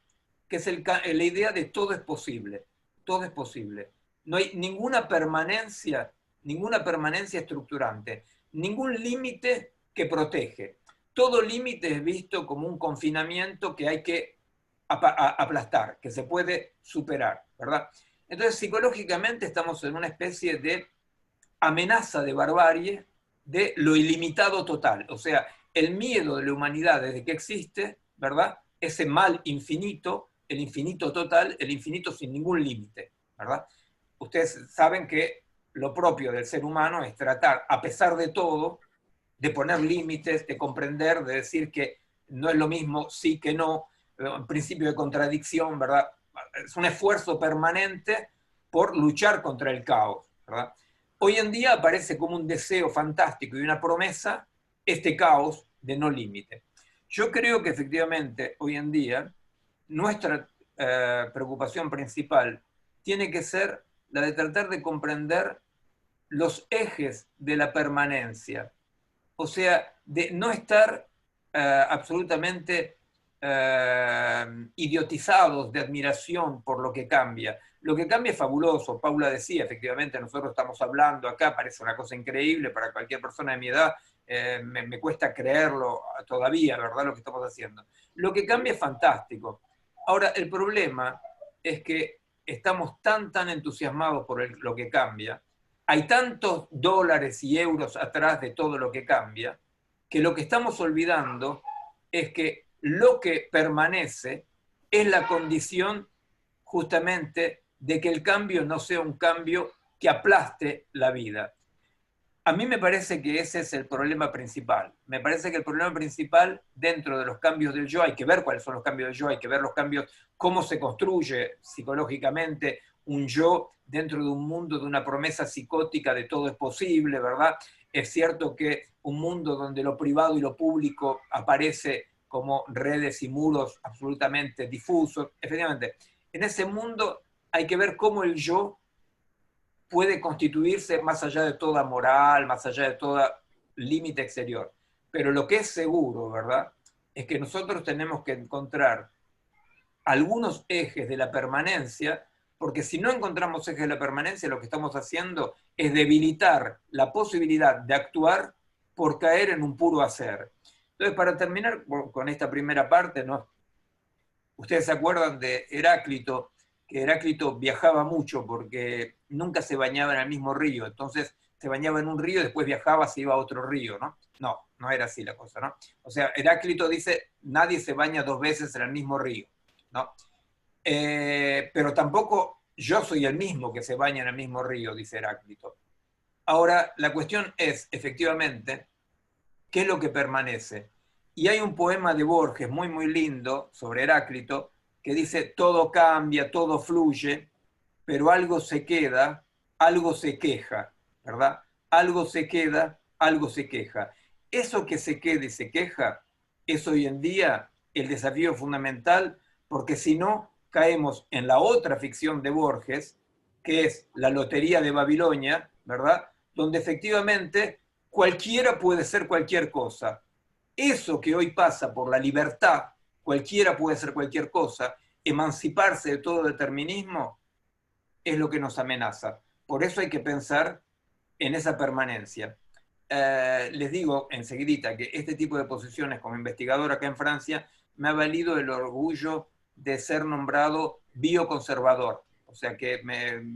que es la idea de todo es posible, todo es posible. No hay ninguna permanencia estructurante, ningún límite que protege. Todo límite es visto como un confinamiento que hay que aplastar, que se puede superar, ¿verdad? Entonces, psicológicamente estamos en una especie de amenaza de barbarie de lo ilimitado total. O sea, el miedo de la humanidad desde que existe, ¿verdad? Ese mal infinito, el infinito total, el infinito sin ningún límite, ¿verdad? Ustedes saben que lo propio del ser humano es tratar, a pesar de todo, de poner límites, de comprender, de decir que no es lo mismo sí que no, un principio de contradicción, ¿verdad? Es un esfuerzo permanente por luchar contra el caos, ¿verdad? Hoy en día aparece como un deseo fantástico y una promesa este caos de no límite. Yo creo que efectivamente hoy en día nuestra preocupación principal tiene que ser la de tratar de comprender los ejes de la permanencia. O sea, de no estar absolutamente idiotizados de admiración por lo que cambia. Lo que cambia es fabuloso. Paula decía, efectivamente, nosotros estamos hablando acá, parece una cosa increíble para cualquier persona de mi edad, me cuesta creerlo todavía, ¿verdad? Lo que estamos haciendo. Lo que cambia es fantástico. Ahora, el problema es que estamos tan entusiasmados por lo que cambia, hay tantos dólares y euros atrás de todo lo que cambia, que lo que estamos olvidando es que lo que permanece es la condición justamente de que el cambio no sea un cambio que aplaste la vida. A mí me parece que ese es el problema principal. Me parece que el problema principal dentro de los cambios del yo, hay que ver cuáles son los cambios del yo, hay que ver los cambios, cómo se construye psicológicamente un yo dentro de un mundo de una promesa psicótica de todo es posible, ¿verdad? Es cierto que un mundo donde lo privado y lo público aparece como redes y muros absolutamente difusos. Efectivamente, en ese mundo hay que ver cómo el yo puede constituirse más allá de toda moral, más allá de todo límite exterior. Pero lo que es seguro, ¿verdad?, es que nosotros tenemos que encontrar algunos ejes de la permanencia, porque si no encontramos ejes de la permanencia, lo que estamos haciendo es debilitar la posibilidad de actuar por caer en un puro hacer. Entonces, para terminar con esta primera parte, ¿no?, ustedes se acuerdan de Heráclito, que Heráclito viajaba mucho porque nunca se bañaba en el mismo río, entonces se bañaba en un río y después viajaba, se iba a otro río, ¿no? No era así la cosa, ¿no? O sea, Heráclito dice, nadie se baña 2 veces en el mismo río, ¿no? Pero tampoco yo soy el mismo que se baña en el mismo río, dice Heráclito. Ahora, la cuestión es, efectivamente, ¿qué es lo que permanece? Y hay un poema de Borges muy, muy lindo sobre Heráclito que dice, todo cambia, todo fluye, pero algo se queda, algo se queja, ¿verdad? Algo se queda, algo se queja. Eso que se queda y se queja es hoy en día el desafío fundamental, porque si no, caemos en la otra ficción de Borges, que es la lotería de Babilonia, ¿verdad? Donde efectivamente cualquiera puede ser cualquier cosa. Eso que hoy pasa por la libertad, cualquiera puede ser cualquier cosa, emanciparse de todo determinismo, es lo que nos amenaza. Por eso hay que pensar en esa permanencia. Les digo enseguidita que este tipo de posiciones como investigador acá en Francia me ha valido el orgullo de ser nombrado bioconservador. O sea que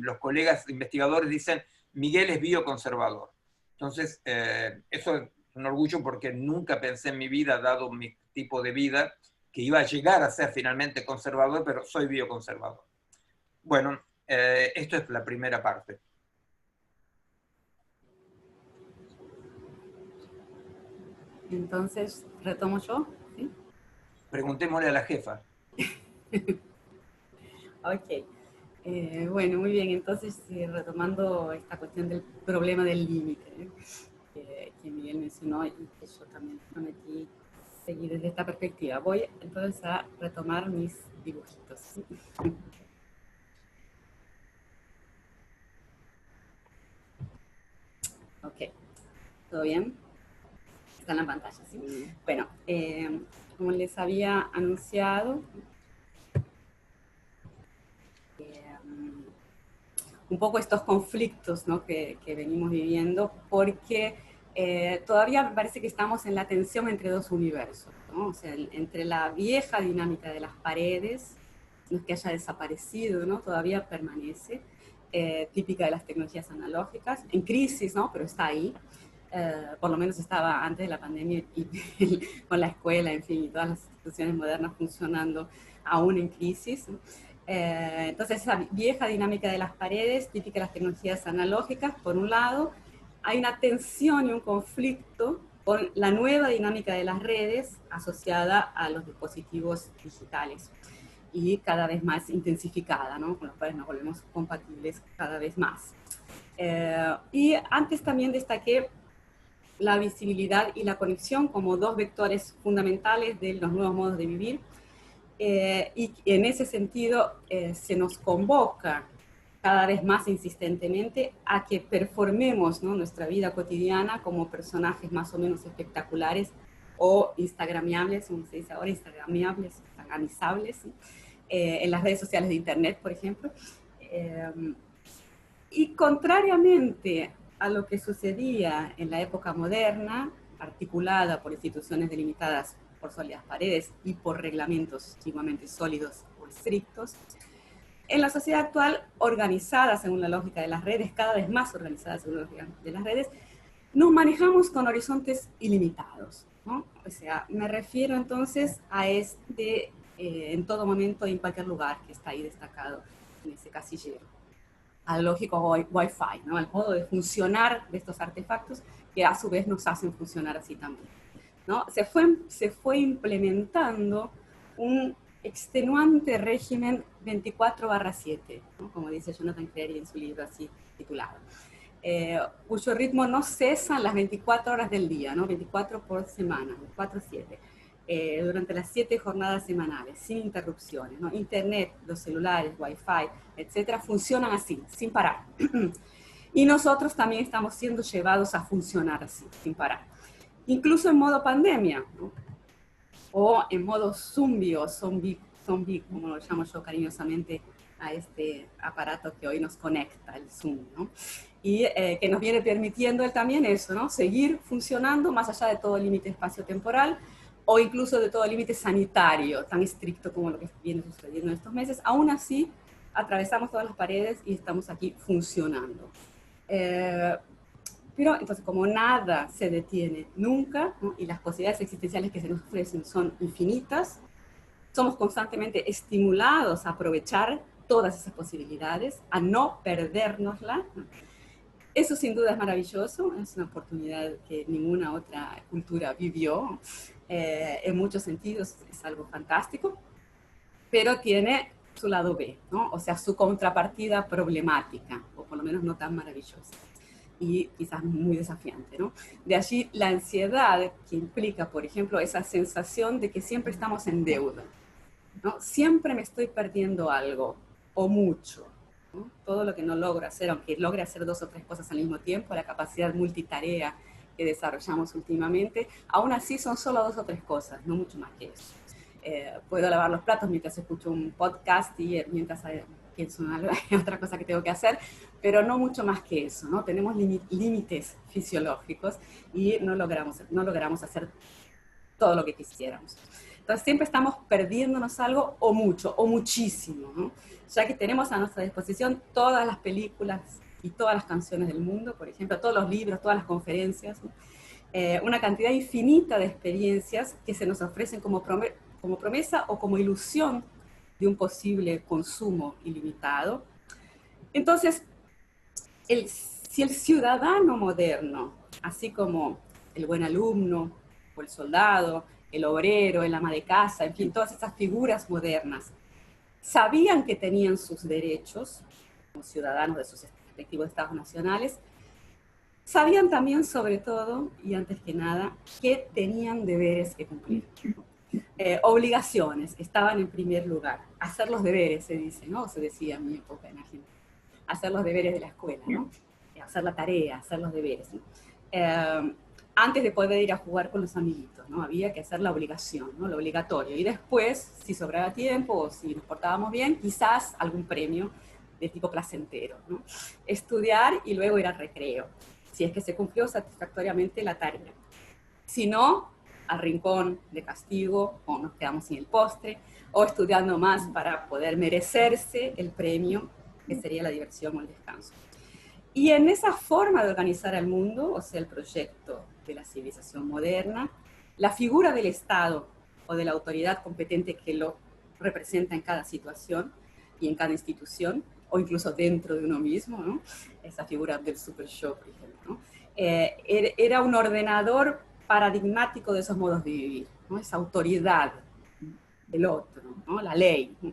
los colegas investigadores dicen, Miguel es bioconservador. Entonces, eso es un orgullo porque nunca pensé en mi vida, dado mi tipo de vida, que iba a llegar a ser finalmente conservador, pero soy bioconservador. Bueno, esto es la primera parte. Entonces, retomo yo, ¿sí? Preguntémosle a la jefa. Ok. Bueno, muy bien. Entonces, retomando esta cuestión del problema del límite, que Miguel mencionó y que yo también prometí seguir desde esta perspectiva. Voy entonces a retomar mis dibujitos. Ok. ¿Todo bien? Está en la pantalla, ¿sí? Bueno, como les había anunciado, un poco estos conflictos, ¿no?, que venimos viviendo, porque todavía me parece que estamos en la tensión entre dos universos, ¿no? O sea, entre la vieja dinámica de las paredes, no es que haya desaparecido, ¿no?, todavía permanece, típica de las tecnologías analógicas, en crisis, ¿no?, pero está ahí. Por lo menos estaba antes de la pandemia y con la escuela, en fin, y todas las instituciones modernas funcionando aún en crisis, ¿no? Entonces, esa vieja dinámica de las paredes, típica de las tecnologías analógicas, por un lado, hay una tensión y un conflicto con la nueva dinámica de las redes asociada a los dispositivos digitales y cada vez más intensificada, ¿no?, con los cuales nos volvemos compatibles cada vez más. Y antes también destaqué la visibilidad y la conexión como dos vectores fundamentales de los nuevos modos de vivir. Y en ese sentido se nos convoca cada vez más insistentemente a que performemos, ¿no?, nuestra vida cotidiana como personajes más o menos espectaculares o instagramiables, como se dice ahora, instagramiables, instagramizables, ¿sí?, en las redes sociales de internet, por ejemplo. Y contrariamente a lo que sucedía en la época moderna, articulada por instituciones delimitadas por sólidas paredes y por reglamentos igualmente sólidos o estrictos, en la sociedad actual, organizada según la lógica de las redes, cada vez más organizada según la lógica de las redes, nos manejamos con horizontes ilimitados, ¿no? O sea, me refiero entonces a en todo momento y en cualquier lugar que está ahí destacado en ese casillero. lógico Wi-Fi, ¿no? Al modo de funcionar de estos artefactos que a su vez nos hacen funcionar así también, ¿no? Se fue implementando un extenuante régimen 24/7, ¿no? Como dice Jonathan Crary en su libro así titulado, cuyo ritmo no cesa las 24 horas del día, ¿no? 24 por semana, 24/7, durante las 7 jornadas semanales, sin interrupciones, ¿no? Internet, los celulares, Wi-Fi, etcétera, funcionan así, sin parar. Y nosotros también estamos siendo llevados a funcionar así, sin parar. Incluso en modo pandemia, ¿no? O en modo zombie o zombie, como lo llamo yo cariñosamente a este aparato que hoy nos conecta, el Zoom, ¿no? Y que nos viene permitiendo él también eso, ¿no? Seguir funcionando más allá de todo límite espacio-temporal o incluso de todo límite sanitario, tan estricto como lo que viene sucediendo en estos meses. Aún así, atravesamos todas las paredes y estamos aquí funcionando. Pero entonces, como nada se detiene nunca, ¿no? Y las posibilidades existenciales que se nos ofrecen son infinitas, somos constantemente estimulados a aprovechar todas esas posibilidades, a no perdérnosla. Eso sin duda es maravilloso, es una oportunidad que ninguna otra cultura vivió. En muchos sentidos es algo fantástico, pero tiene su lado B, ¿no? O sea, su contrapartida problemática, o por lo menos no tan maravillosa, y quizás muy desafiante, ¿no? De allí la ansiedad que implica, por ejemplo, esa sensación de que siempre estamos en deuda, ¿no? Siempre me estoy perdiendo algo, o mucho, ¿no? Todo lo que no logro hacer, aunque logre hacer 2 o 3 cosas al mismo tiempo, la capacidad multitarea que desarrollamos últimamente, aún así son solo 2 o 3 cosas, no mucho más que eso. Puedo lavar los platos mientras escucho un podcast y mientras pienso en otra cosa que tengo que hacer, pero no mucho más que eso, ¿no? Tenemos límites fisiológicos y no logramos hacer todo lo que quisiéramos. Entonces siempre estamos perdiéndonos algo o mucho o muchísimo, ¿no? Ya que tenemos a nuestra disposición todas las películas y todas las canciones del mundo, por ejemplo, todos los libros, todas las conferencias, ¿no? Una cantidad infinita de experiencias que se nos ofrecen como promesa o como ilusión de un posible consumo ilimitado. Entonces, si el ciudadano moderno, así como el buen alumno o el soldado, el obrero, el ama de casa, en fin, todas esas figuras modernas, sabían que tenían sus derechos como ciudadanos de sus respectivos estados nacionales, sabían también, sobre todo, y antes que nada, que tenían deberes que cumplir. Obligaciones estaban en primer lugar. Hacer los deberes, se dice, ¿no? Se decía en mi época en Argentina. Hacer los deberes de la escuela, ¿no? Hacer la tarea, hacer los deberes, ¿no? Antes de poder ir a jugar con los amiguitos, ¿no? Había que hacer la obligación, ¿no? Lo obligatorio. Y después, si sobraba tiempo o si nos portábamos bien, quizás algún premio de tipo placentero, ¿no? Estudiar y luego ir al recreo, si es que se cumplió satisfactoriamente la tarea. Si no, al rincón de castigo, o nos quedamos sin el postre, o estudiando más para poder merecerse el premio, que sería la diversión o el descanso. Y en esa forma de organizar el mundo, o sea, el proyecto de la civilización moderna, la figura del Estado o de la autoridad competente que lo representa en cada situación y en cada institución, o incluso dentro de uno mismo, ¿no? Esa figura del super yo, por ejemplo, ¿no? Era un ordenador paradigmático de esos modos de vivir, ¿no? Esa autoridad del otro, ¿no? La ley, ¿no?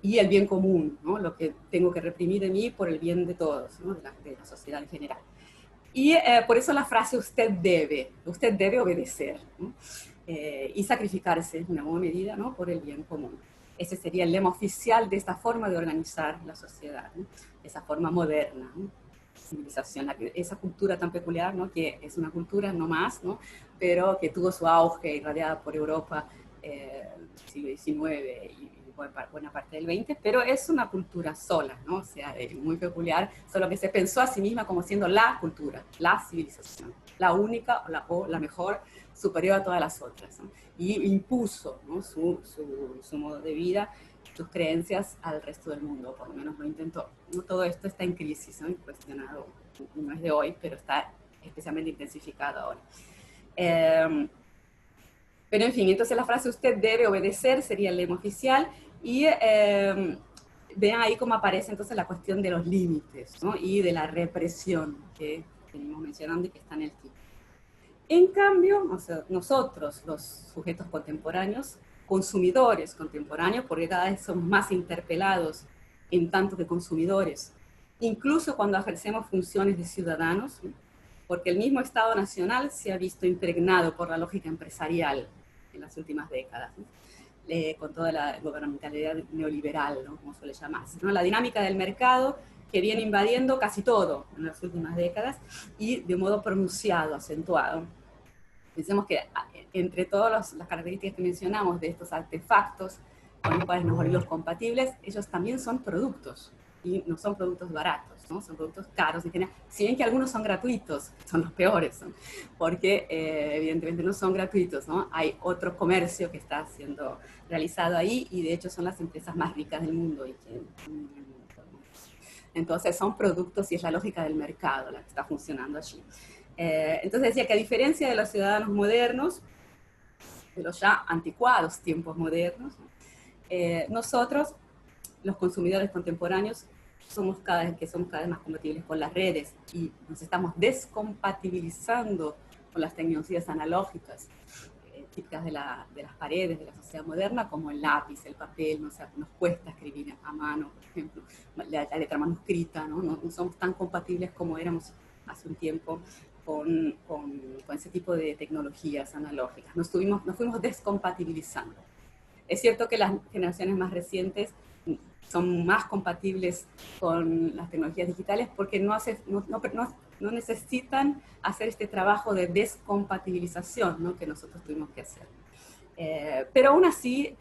Y el bien común, ¿no? Lo que tengo que reprimir de mí por el bien de todos, ¿no? de la sociedad en general. Y por eso la frase usted debe obedecer, ¿no? Y sacrificarse en una buena medida, ¿no? Por el bien común. Ese sería el lema oficial de esta forma de organizar la sociedad, ¿no? Esa forma moderna, ¿no? Civilización, esa cultura tan peculiar, ¿no? Que es una cultura no más, ¿no? Pero que tuvo su auge irradiada por Europa siglo XIX y buena parte del XX, pero es una cultura sola, ¿no? O sea, muy peculiar, solo que se pensó a sí misma como siendo la cultura, la civilización, la única o la mejor, superior a todas las otras, ¿no? Y impuso, ¿no? su modo de vida, sus creencias al resto del mundo, por lo menos lo intentó. ¿No? Todo esto está en crisis, ¿no? Cuestionado, no es de hoy, pero está especialmente intensificado ahora. Pero en fin, entonces la frase usted debe obedecer sería el lema oficial y vean ahí cómo aparece entonces la cuestión de los límites, ¿no? Y de la represión que venimos mencionando y que está en el título. En cambio, o sea, nosotros, los sujetos contemporáneos, consumidores contemporáneos, porque cada vez somos más interpelados en tanto que consumidores, incluso cuando ejercemos funciones de ciudadanos, porque el mismo Estado Nacional se ha visto impregnado por la lógica empresarial en las últimas décadas, ¿no? Con toda la gubernamentalidad neoliberal, ¿no? Como suele llamarse, ¿no? La dinámica del mercado que viene invadiendo casi todo en las últimas décadas y de modo pronunciado, acentuado. Pensemos que entre todas las características que mencionamos de estos artefactos con los cuales nos volvimos compatibles, ellos también son productos, y no son productos baratos, ¿no? Son productos caros en general, si bien que algunos son gratuitos, son los peores, ¿no? Porque evidentemente no son gratuitos, ¿no? Hay otro comercio que está siendo realizado ahí, y de hecho son las empresas más ricas del mundo. Entonces son productos y es la lógica del mercado la que está funcionando allí. Entonces decía que a diferencia de los ciudadanos modernos, de los ya anticuados tiempos modernos, nosotros, los consumidores contemporáneos, somos cada vez más compatibles con las redes y nos estamos descompatibilizando con las tecnologías analógicas típicas de las paredes de la sociedad moderna, como el lápiz, el papel, nos cuesta escribir a mano, por ejemplo, la letra manuscrita, ¿no? No somos tan compatibles como éramos hace un tiempo con ese tipo de tecnologías analógicas. Nos fuimos descompatibilizando. Es cierto que las generaciones más recientes son más compatibles con las tecnologías digitales porque no necesitan hacer este trabajo de descompatibilización, ¿no? Que nosotros tuvimos que hacer. Pero aún así,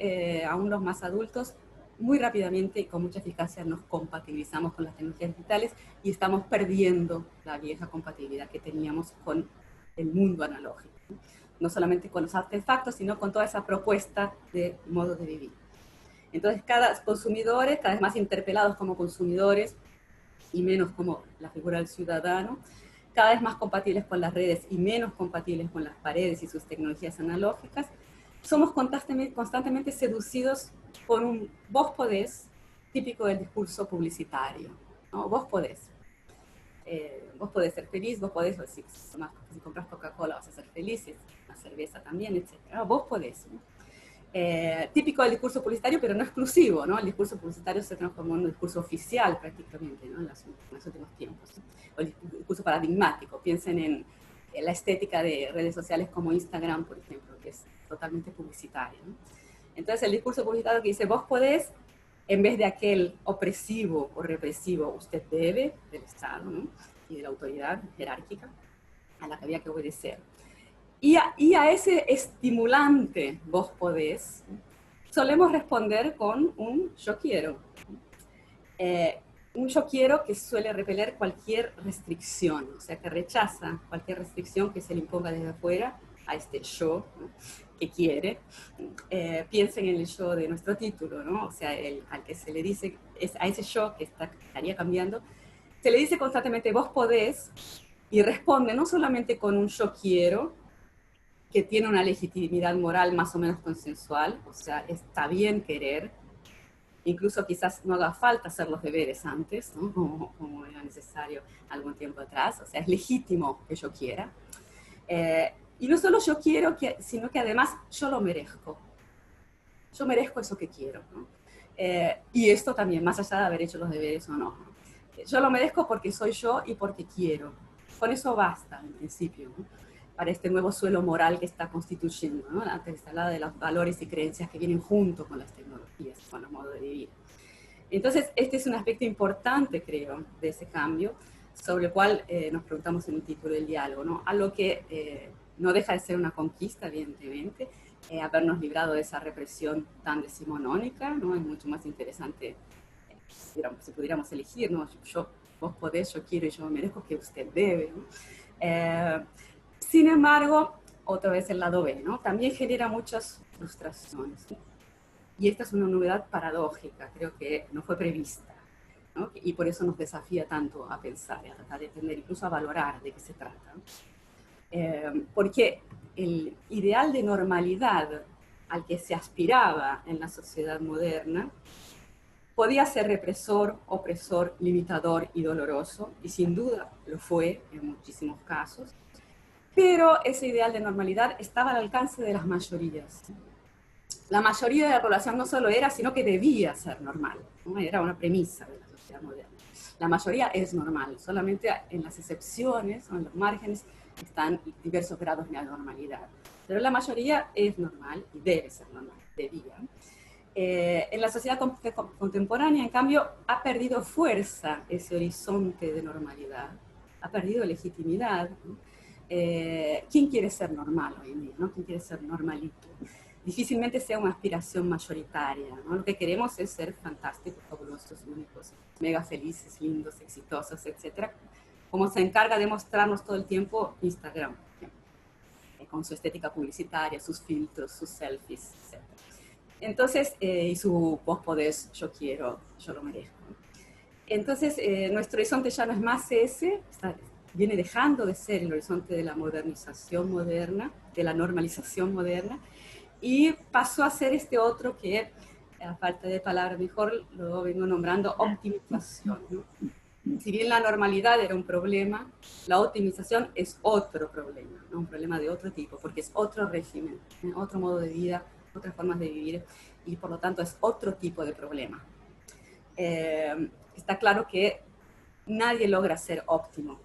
aún los más adultos, muy rápidamente y con mucha eficacia nos compatibilizamos con las tecnologías digitales y estamos perdiendo la vieja compatibilidad que teníamos con el mundo analógico. No solamente con los artefactos, sino con toda esa propuesta de modo de vivir. Entonces, consumidores, cada vez más interpelados como consumidores y menos como la figura del ciudadano, cada vez más compatibles con las redes y menos compatibles con las paredes y sus tecnologías analógicas, somos constantemente seducidos por un vos podés, típico del discurso publicitario, ¿no? Vos podés ser feliz, vos podés, si compras Coca-Cola vas a ser feliz, una cerveza también, etc. Vos podés, ¿no? Típico del discurso publicitario, pero no exclusivo, ¿no? El discurso publicitario se transformó en un discurso oficial prácticamente, ¿no? En los últimos tiempos, ¿no? O el discurso paradigmático. Piensen en la estética de redes sociales como Instagram, por ejemplo, que es totalmente publicitaria, ¿no? Entonces el discurso publicitario que dice vos podés, en vez de aquel opresivo o represivo usted debe del Estado, ¿no? Y de la autoridad jerárquica a la que había que obedecer. Y a ese estimulante vos podés, solemos responder con un yo quiero. Un yo quiero que suele repeler cualquier restricción, o sea, que rechaza cualquier restricción que se le imponga desde afuera a este yo, ¿no? Que quiere. Piensen en el yo de nuestro título, ¿no? O sea, al que se le dice, a ese yo que estaría cambiando, se le dice constantemente vos podés, y responde no solamente con un yo quiero, que tiene una legitimidad moral más o menos consensual, o sea, está bien querer, incluso quizás no haga falta hacer los deberes antes, ¿no? como era necesario algún tiempo atrás, o sea, es legítimo que yo quiera. Y no solo yo quiero, sino que además yo lo merezco. Yo merezco eso que quiero, ¿no? Y esto también, más allá de haber hecho los deberes o no. Yo lo merezco porque soy yo y porque quiero. Con eso basta, en principio, ¿no? Para este nuevo suelo moral que está constituyendo, ¿no? Antes se hablaba de los valores y creencias que vienen junto con las tecnologías, con los modos de vivir. Entonces, este es un aspecto importante, creo, de ese cambio, sobre el cual nos preguntamos en el título del diálogo, ¿no? Algo que no deja de ser una conquista, evidentemente, habernos librado de esa represión tan decimonónica, ¿no? Es mucho más interesante, si pudiéramos elegir, ¿no? Vos podés, yo quiero y yo merezco, que usted debe, ¿no? Sin embargo, otra vez el lado B, ¿no? También genera muchas frustraciones, ¿no? Y esta es una novedad paradójica, creo que no fue prevista, ¿no? Y por eso nos desafía tanto a pensar, a tratar de entender, incluso a valorar de qué se trata, ¿no? Porque el ideal de normalidad al que se aspiraba en la sociedad moderna podía ser represor, opresor, limitador y doloroso, y sin duda lo fue en muchísimos casos, pero ese ideal de normalidad estaba al alcance de las mayorías. La mayoría de la población no solo era, sino que debía ser normal, ¿no? Era una premisa de la sociedad moderna. La mayoría es normal, solamente en las excepciones o en los márgenes están diversos grados de anormalidad. Pero la mayoría es normal y debe ser normal, debía. En la sociedad contemporánea, en cambio, ha perdido fuerza ese horizonte de normalidad, ha perdido legitimidad, ¿no? ¿Quién quiere ser normal hoy en día, ¿no? ¿Quién quiere ser normalito? Difícilmente sea una aspiración mayoritaria, ¿no? Lo que queremos es ser fantásticos, fabulosos, únicos, mega felices, lindos, exitosos, etc. Como se encarga de mostrarnos todo el tiempo Instagram, con su estética publicitaria, sus filtros, sus selfies, etc. Entonces, y su vos podés, yo quiero, yo lo merezco. Entonces, nuestro horizonte ya no es más ese, viene dejando de ser el horizonte de la modernización moderna, de la normalización moderna, y pasó a ser este otro que, a falta de palabra mejor, lo vengo nombrando optimización, ¿no? Si bien la normalidad era un problema, la optimización es otro problema, ¿no? Un problema de otro tipo, porque es otro régimen, ¿no? Otro modo de vida, otras formas de vivir, y por lo tanto es otro tipo de problema. Está claro que nadie logra ser óptimo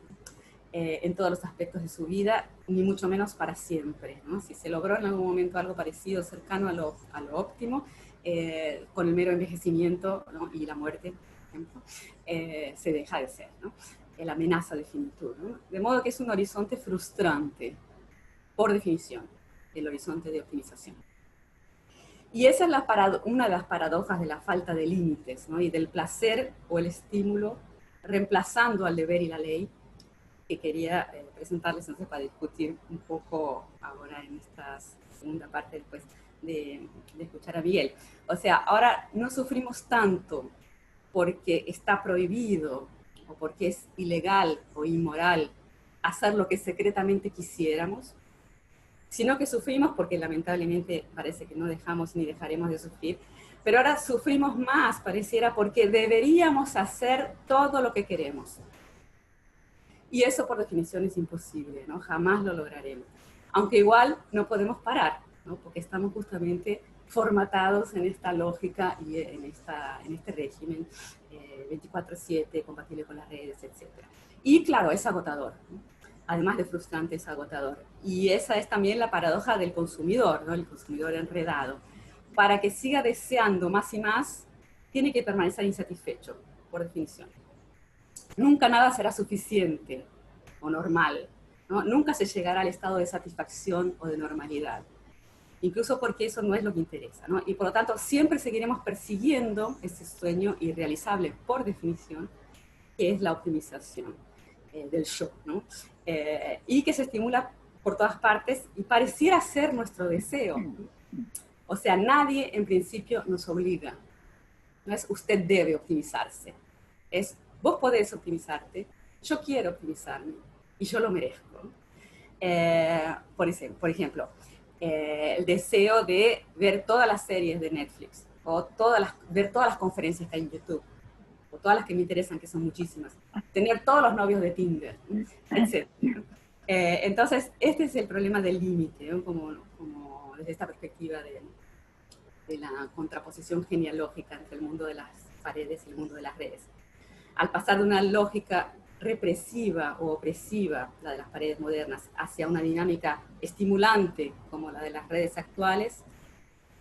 en todos los aspectos de su vida, ni mucho menos para siempre, ¿no? Si se logró en algún momento algo parecido, cercano a lo óptimo, con el mero envejecimiento, ¿no? Y la muerte, por ejemplo, se deja de ser, ¿no? La amenaza de finitud, ¿no? De modo que es un horizonte frustrante, por definición, el horizonte de optimización. Y esa es una de las paradojas de la falta de límites, ¿no? Y del placer o el estímulo reemplazando al deber y la ley, que quería presentarles, entonces, para discutir un poco ahora en esta segunda parte después de escuchar a Miguel. O sea, ahora no sufrimos tanto porque está prohibido o porque es ilegal o inmoral hacer lo que secretamente quisiéramos, sino que sufrimos porque lamentablemente parece que no dejamos ni dejaremos de sufrir, pero ahora sufrimos más, pareciera, porque deberíamos hacer todo lo que queremos. Y eso por definición es imposible, ¿no? Jamás lo lograremos. Aunque igual no podemos parar, ¿no? Porque estamos justamente formatados en esta lógica y en este régimen 24/7, compatible con las redes, etc. Y claro, es agotador, ¿no? Además de frustrante, es agotador. Y esa es también la paradoja del consumidor, ¿no? El consumidor enredado. Para que siga deseando más y más, tiene que permanecer insatisfecho, por definición. Nunca nada será suficiente o normal, ¿no? Nunca se llegará al estado de satisfacción o de normalidad, incluso porque eso no es lo que interesa, ¿no? Y por lo tanto siempre seguiremos persiguiendo ese sueño irrealizable por definición, que es la optimización del yo, ¿no? Y que se estimula por todas partes y pareciera ser nuestro deseo, ¿no? O sea, nadie en principio nos obliga, no es usted debe optimizarse, es vos podés optimizarte, yo quiero optimizarme y yo lo merezco. Por ejemplo, el deseo de ver todas las series de Netflix o ver todas las conferencias que hay en YouTube o todas las que me interesan, que son muchísimas, tener todos los novios de Tinder, etc. Entonces, este es el problema del límite, ¿no? como desde esta perspectiva de la contraposición genealógica entre el mundo de las paredes y el mundo de las redes. Al pasar de una lógica represiva o opresiva, la de las paredes modernas, hacia una dinámica estimulante como la de las redes actuales,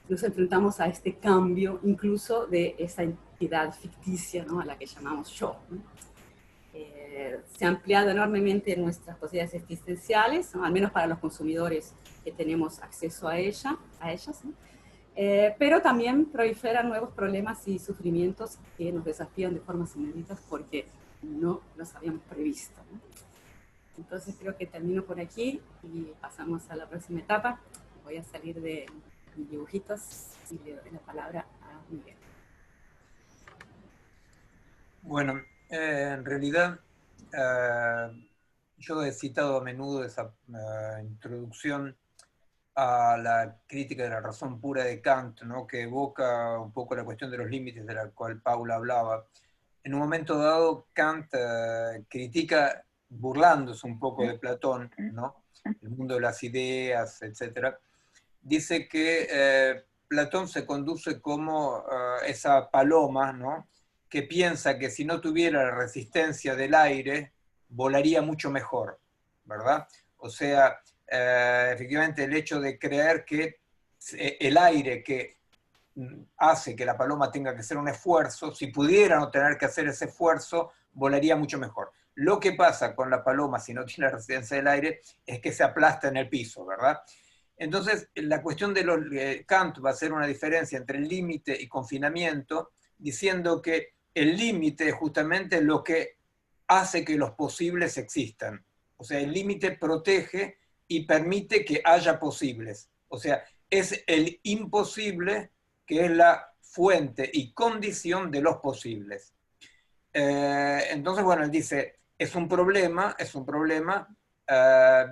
nos enfrentamos a este cambio incluso de esa entidad ficticia, ¿no? A la que llamamos yo, ¿no? Se ha ampliado enormemente nuestras posibilidades existenciales, ¿no? Al menos para los consumidores que tenemos acceso a ellas, ¿no? Pero también proliferan nuevos problemas y sufrimientos que nos desafían de formas inéditas porque no los habíamos previsto, ¿no? Entonces creo que termino por aquí y pasamos a la próxima etapa. Voy a salir de mis dibujitos y le doy la palabra a Miguel. Bueno, en realidad yo he citado a menudo esa introducción a la crítica de la razón pura de Kant, ¿no? Que evoca un poco la cuestión de los límites de la cual Paula hablaba. En un momento dado, Kant critica, burlándose un poco de Platón, ¿no? El mundo de las ideas, etc. Dice que Platón se conduce como esa paloma, ¿no? Que piensa que si no tuviera la resistencia del aire, volaría mucho mejor, ¿verdad? O sea, efectivamente el hecho de creer que el aire que hace que la paloma tenga que hacer un esfuerzo, si pudiera no tener que hacer ese esfuerzo, volaría mucho mejor. Lo que pasa con la paloma si no tiene resistencia del aire es que se aplasta en el piso, ¿verdad? Entonces, la cuestión de los Kant va a hacer una diferencia entre el límite y confinamiento, diciendo que el límite es justamente lo que hace que los posibles existan. O sea, el límite protege y permite que haya posibles. O sea, es el imposible que es la fuente y condición de los posibles. Entonces, bueno, él dice, es un problema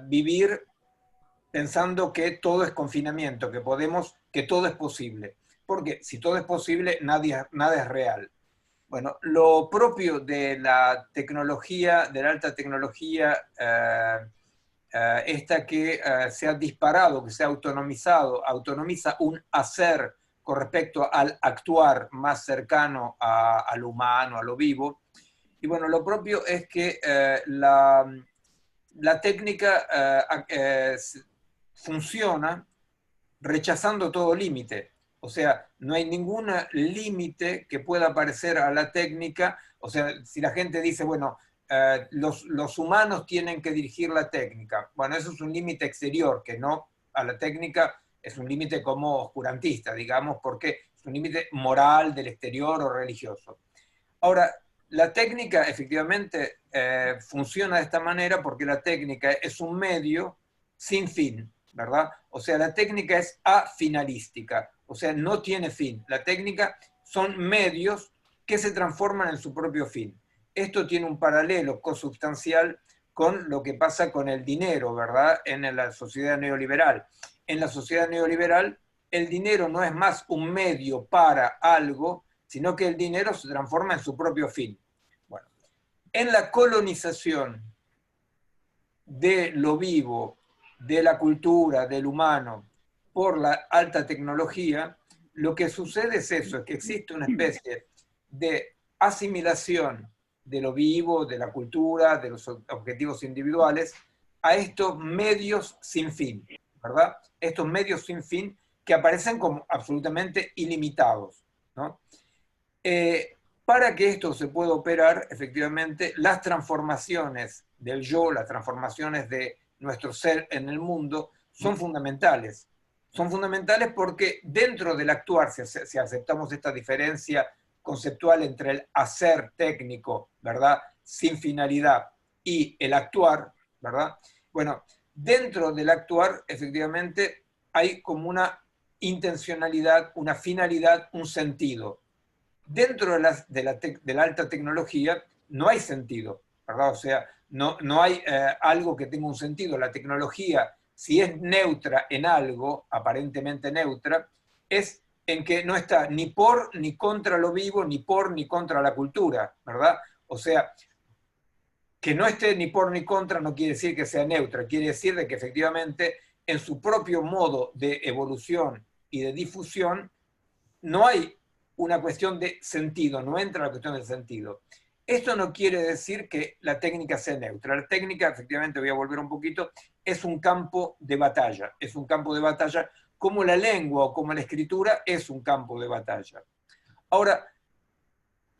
vivir pensando que todo es confinamiento, que todo es posible. Porque si todo es posible, nada es real. Bueno, lo propio de la tecnología, de la alta tecnología, esta que se ha disparado, que se ha autonomiza un hacer con respecto al actuar más cercano al humano, a lo vivo. Y bueno, lo propio es que la técnica funciona rechazando todo límite. O sea, no hay ningún límite que pueda aparecer a la técnica. O sea, si la gente dice, bueno, los humanos tienen que dirigir la técnica. Bueno, eso es un límite exterior, que no a la técnica es un límite como oscurantista, digamos, porque es un límite moral del exterior o religioso. Ahora, la técnica efectivamente funciona de esta manera porque la técnica es un medio sin fin, ¿verdad? O sea, la técnica es afinalística, o sea, no tiene fin. La técnica son medios que se transforman en su propio fin. Esto tiene un paralelo consubstancial con lo que pasa con el dinero, ¿verdad? En la sociedad neoliberal. En la sociedad neoliberal, el dinero no es más un medio para algo, sino que el dinero se transforma en su propio fin. Bueno, en la colonización de lo vivo, de la cultura, del humano, por la alta tecnología, lo que sucede es eso, es que existe una especie de asimilación de lo vivo, de la cultura, de los objetivos individuales, a estos medios sin fin, ¿verdad? Estos medios sin fin que aparecen como absolutamente ilimitados, ¿no? Para que esto se pueda operar, efectivamente, las transformaciones del yo, las transformaciones de nuestro ser en el mundo, son fundamentales. Son fundamentales porque dentro del actuar, si aceptamos esta diferencia conceptual entre el hacer técnico, ¿verdad?, sin finalidad, y el actuar, ¿verdad? Bueno, dentro del actuar, efectivamente, hay como una intencionalidad, una finalidad, un sentido. Dentro de la alta tecnología no hay sentido, ¿verdad? O sea, no hay algo que tenga un sentido. La tecnología, si es neutra en algo, aparentemente neutra, es en que no está ni por ni contra lo vivo, ni por ni contra la cultura, ¿verdad? O sea, que no esté ni por ni contra no quiere decir que sea neutra, quiere decir de que efectivamente en su propio modo de evolución y de difusión no hay una cuestión de sentido, no entra la cuestión del sentido. Esto no quiere decir que la técnica sea neutra. La técnica, efectivamente, voy a volver un poquito, es un campo de batalla. Es un campo de batalla como la lengua o como la escritura es un campo de batalla. Ahora,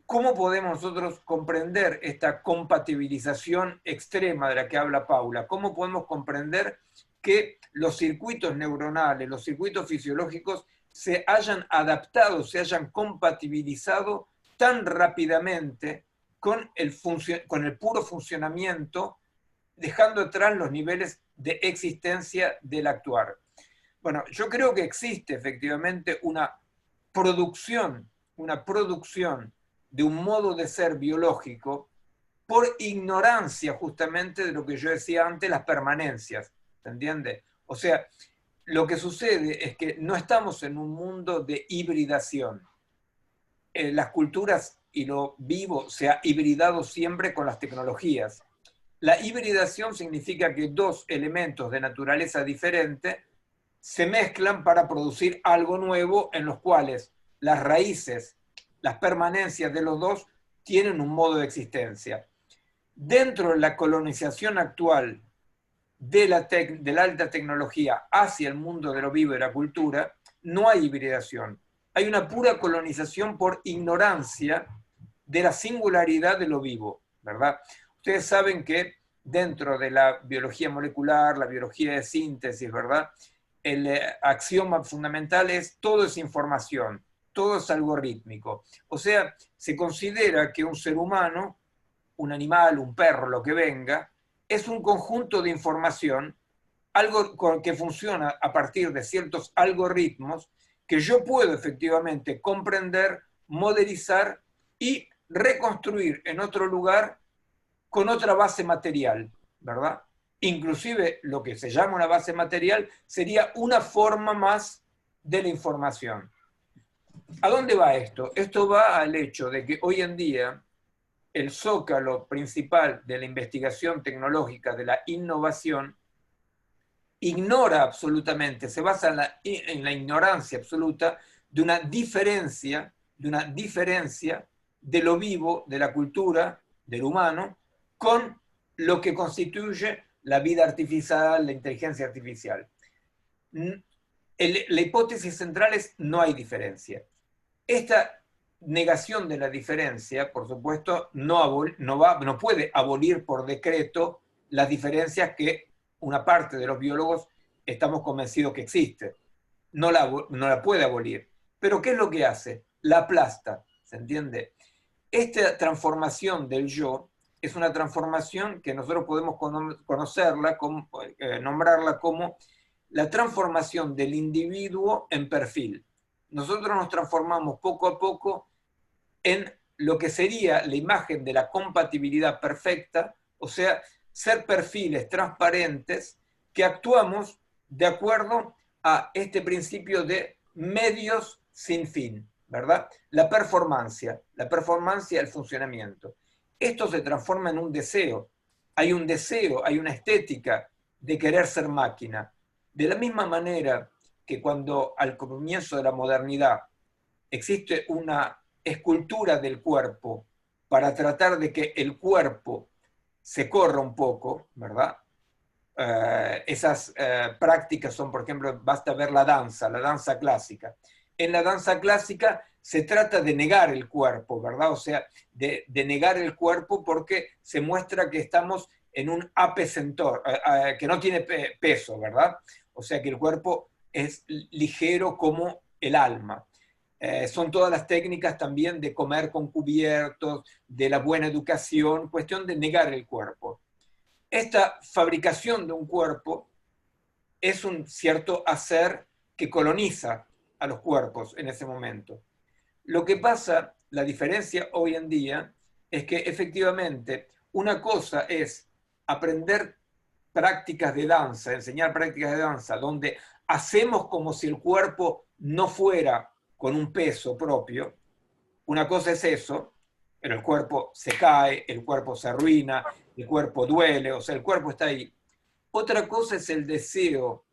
¿cómo podemos nosotros comprender esta compatibilización extrema de la que habla Paula? ¿Cómo podemos comprender que los circuitos neuronales, los circuitos fisiológicos se hayan adaptado, se hayan compatibilizado tan rápidamente con el puro funcionamiento, dejando atrás los niveles de existencia del actuar? Bueno, yo creo que existe efectivamente una producción de un modo de ser biológico por ignorancia justamente de lo que yo decía antes, las permanencias, ¿se entiende? O sea, lo que sucede es que no estamos en un mundo de hibridación. Las culturas y lo vivo se ha hibridado siempre con las tecnologías. La hibridación significa que dos elementos de naturaleza diferente se mezclan para producir algo nuevo en los cuales las raíces, las permanencias de los dos tienen un modo de existencia. Dentro de la colonización actual de la alta tecnología hacia el mundo de lo vivo y la cultura, no hay hibridación. Hay una pura colonización por ignorancia de la singularidad de lo vivo, ¿verdad? Ustedes saben que dentro de la biología molecular, la biología de síntesis, ¿verdad? El axioma fundamental es todo es información, todo es algorítmico. O sea, se considera que un ser humano, un animal, un perro, lo que venga, es un conjunto de información, algo que funciona a partir de ciertos algoritmos que yo puedo efectivamente comprender, modelizar y reconstruir en otro lugar con otra base material, ¿verdad? Inclusive lo que se llama una base material sería una forma más de la información. ¿A dónde va esto? Esto va al hecho de que hoy en día el zócalo principal de la investigación tecnológica, de la innovación, ignora absolutamente, se basa en la ignorancia absoluta de una diferencia de lo vivo, de la cultura, del humano, con lo que constituye la vida artificial, la inteligencia artificial. La hipótesis central es no hay diferencia. Esta negación de la diferencia, por supuesto, no puede abolir por decreto las diferencias que una parte de los biólogos estamos convencidos que existen. No la puede abolir. Pero ¿qué es lo que hace? La aplasta, ¿se entiende? Esta transformación del yo es una transformación que nosotros podemos conocerla, nombrarla como la transformación del individuo en perfil. Nosotros nos transformamos poco a poco en lo que sería la imagen de la compatibilidad perfecta, o sea, ser perfiles transparentes que actuamos de acuerdo a este principio de medios sin fin, ¿verdad? La performancia, el funcionamiento. Esto se transforma en un deseo. Hay un deseo, hay una estética de querer ser máquina. De la misma manera que cuando al comienzo de la modernidad existe una escultura del cuerpo para tratar de que el cuerpo se corra un poco, ¿verdad? Esas prácticas son, por ejemplo, basta ver la danza clásica. En la danza clásica se trata de negar el cuerpo, ¿verdad? O sea, de negar el cuerpo porque se muestra que estamos en un apecentor, que no tiene peso, ¿verdad? O sea, que el cuerpo es ligero como el alma. Son todas las técnicas también de comer con cubiertos, de la buena educación, cuestión de negar el cuerpo. Esta fabricación de un cuerpo es un cierto hacer que coloniza a los cuerpos en ese momento. Lo que pasa, la diferencia hoy en día, es que efectivamente una cosa es aprender prácticas de danza, enseñar prácticas de danza, donde hacemos como si el cuerpo no fuera con un peso propio. Una cosa es eso, pero el cuerpo se cae, el cuerpo se arruina, el cuerpo duele, o sea, el cuerpo está ahí. Otra cosa es el deseo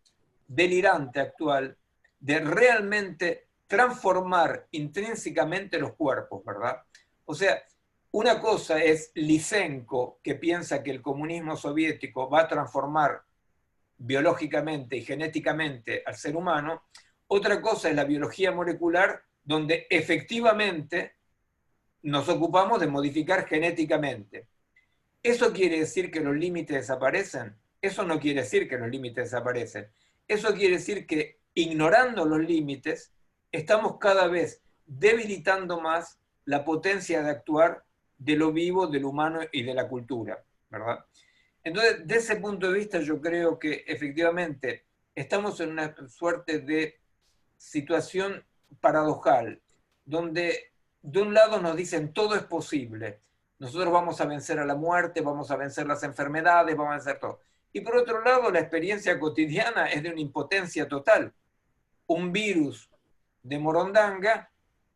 delirante actual de realmente transformar intrínsecamente los cuerpos, ¿verdad? O sea, una cosa es Lysenko, que piensa que el comunismo soviético va a transformar biológicamente y genéticamente al ser humano. Otra cosa es la biología molecular, donde efectivamente nos ocupamos de modificar genéticamente. ¿Eso quiere decir que los límites desaparecen? Eso no quiere decir que los límites desaparecen. Eso quiere decir que ignorando los límites, estamos cada vez debilitando más la potencia de actuar de lo vivo, del humano y de la cultura, ¿verdad? Entonces, desde ese punto de vista, yo creo que efectivamente estamos en una suerte de situación paradojal, donde de un lado nos dicen todo es posible, nosotros vamos a vencer a la muerte, vamos a vencer las enfermedades, vamos a vencer todo. Y por otro lado, la experiencia cotidiana es de una impotencia total. Un virus de Morondanga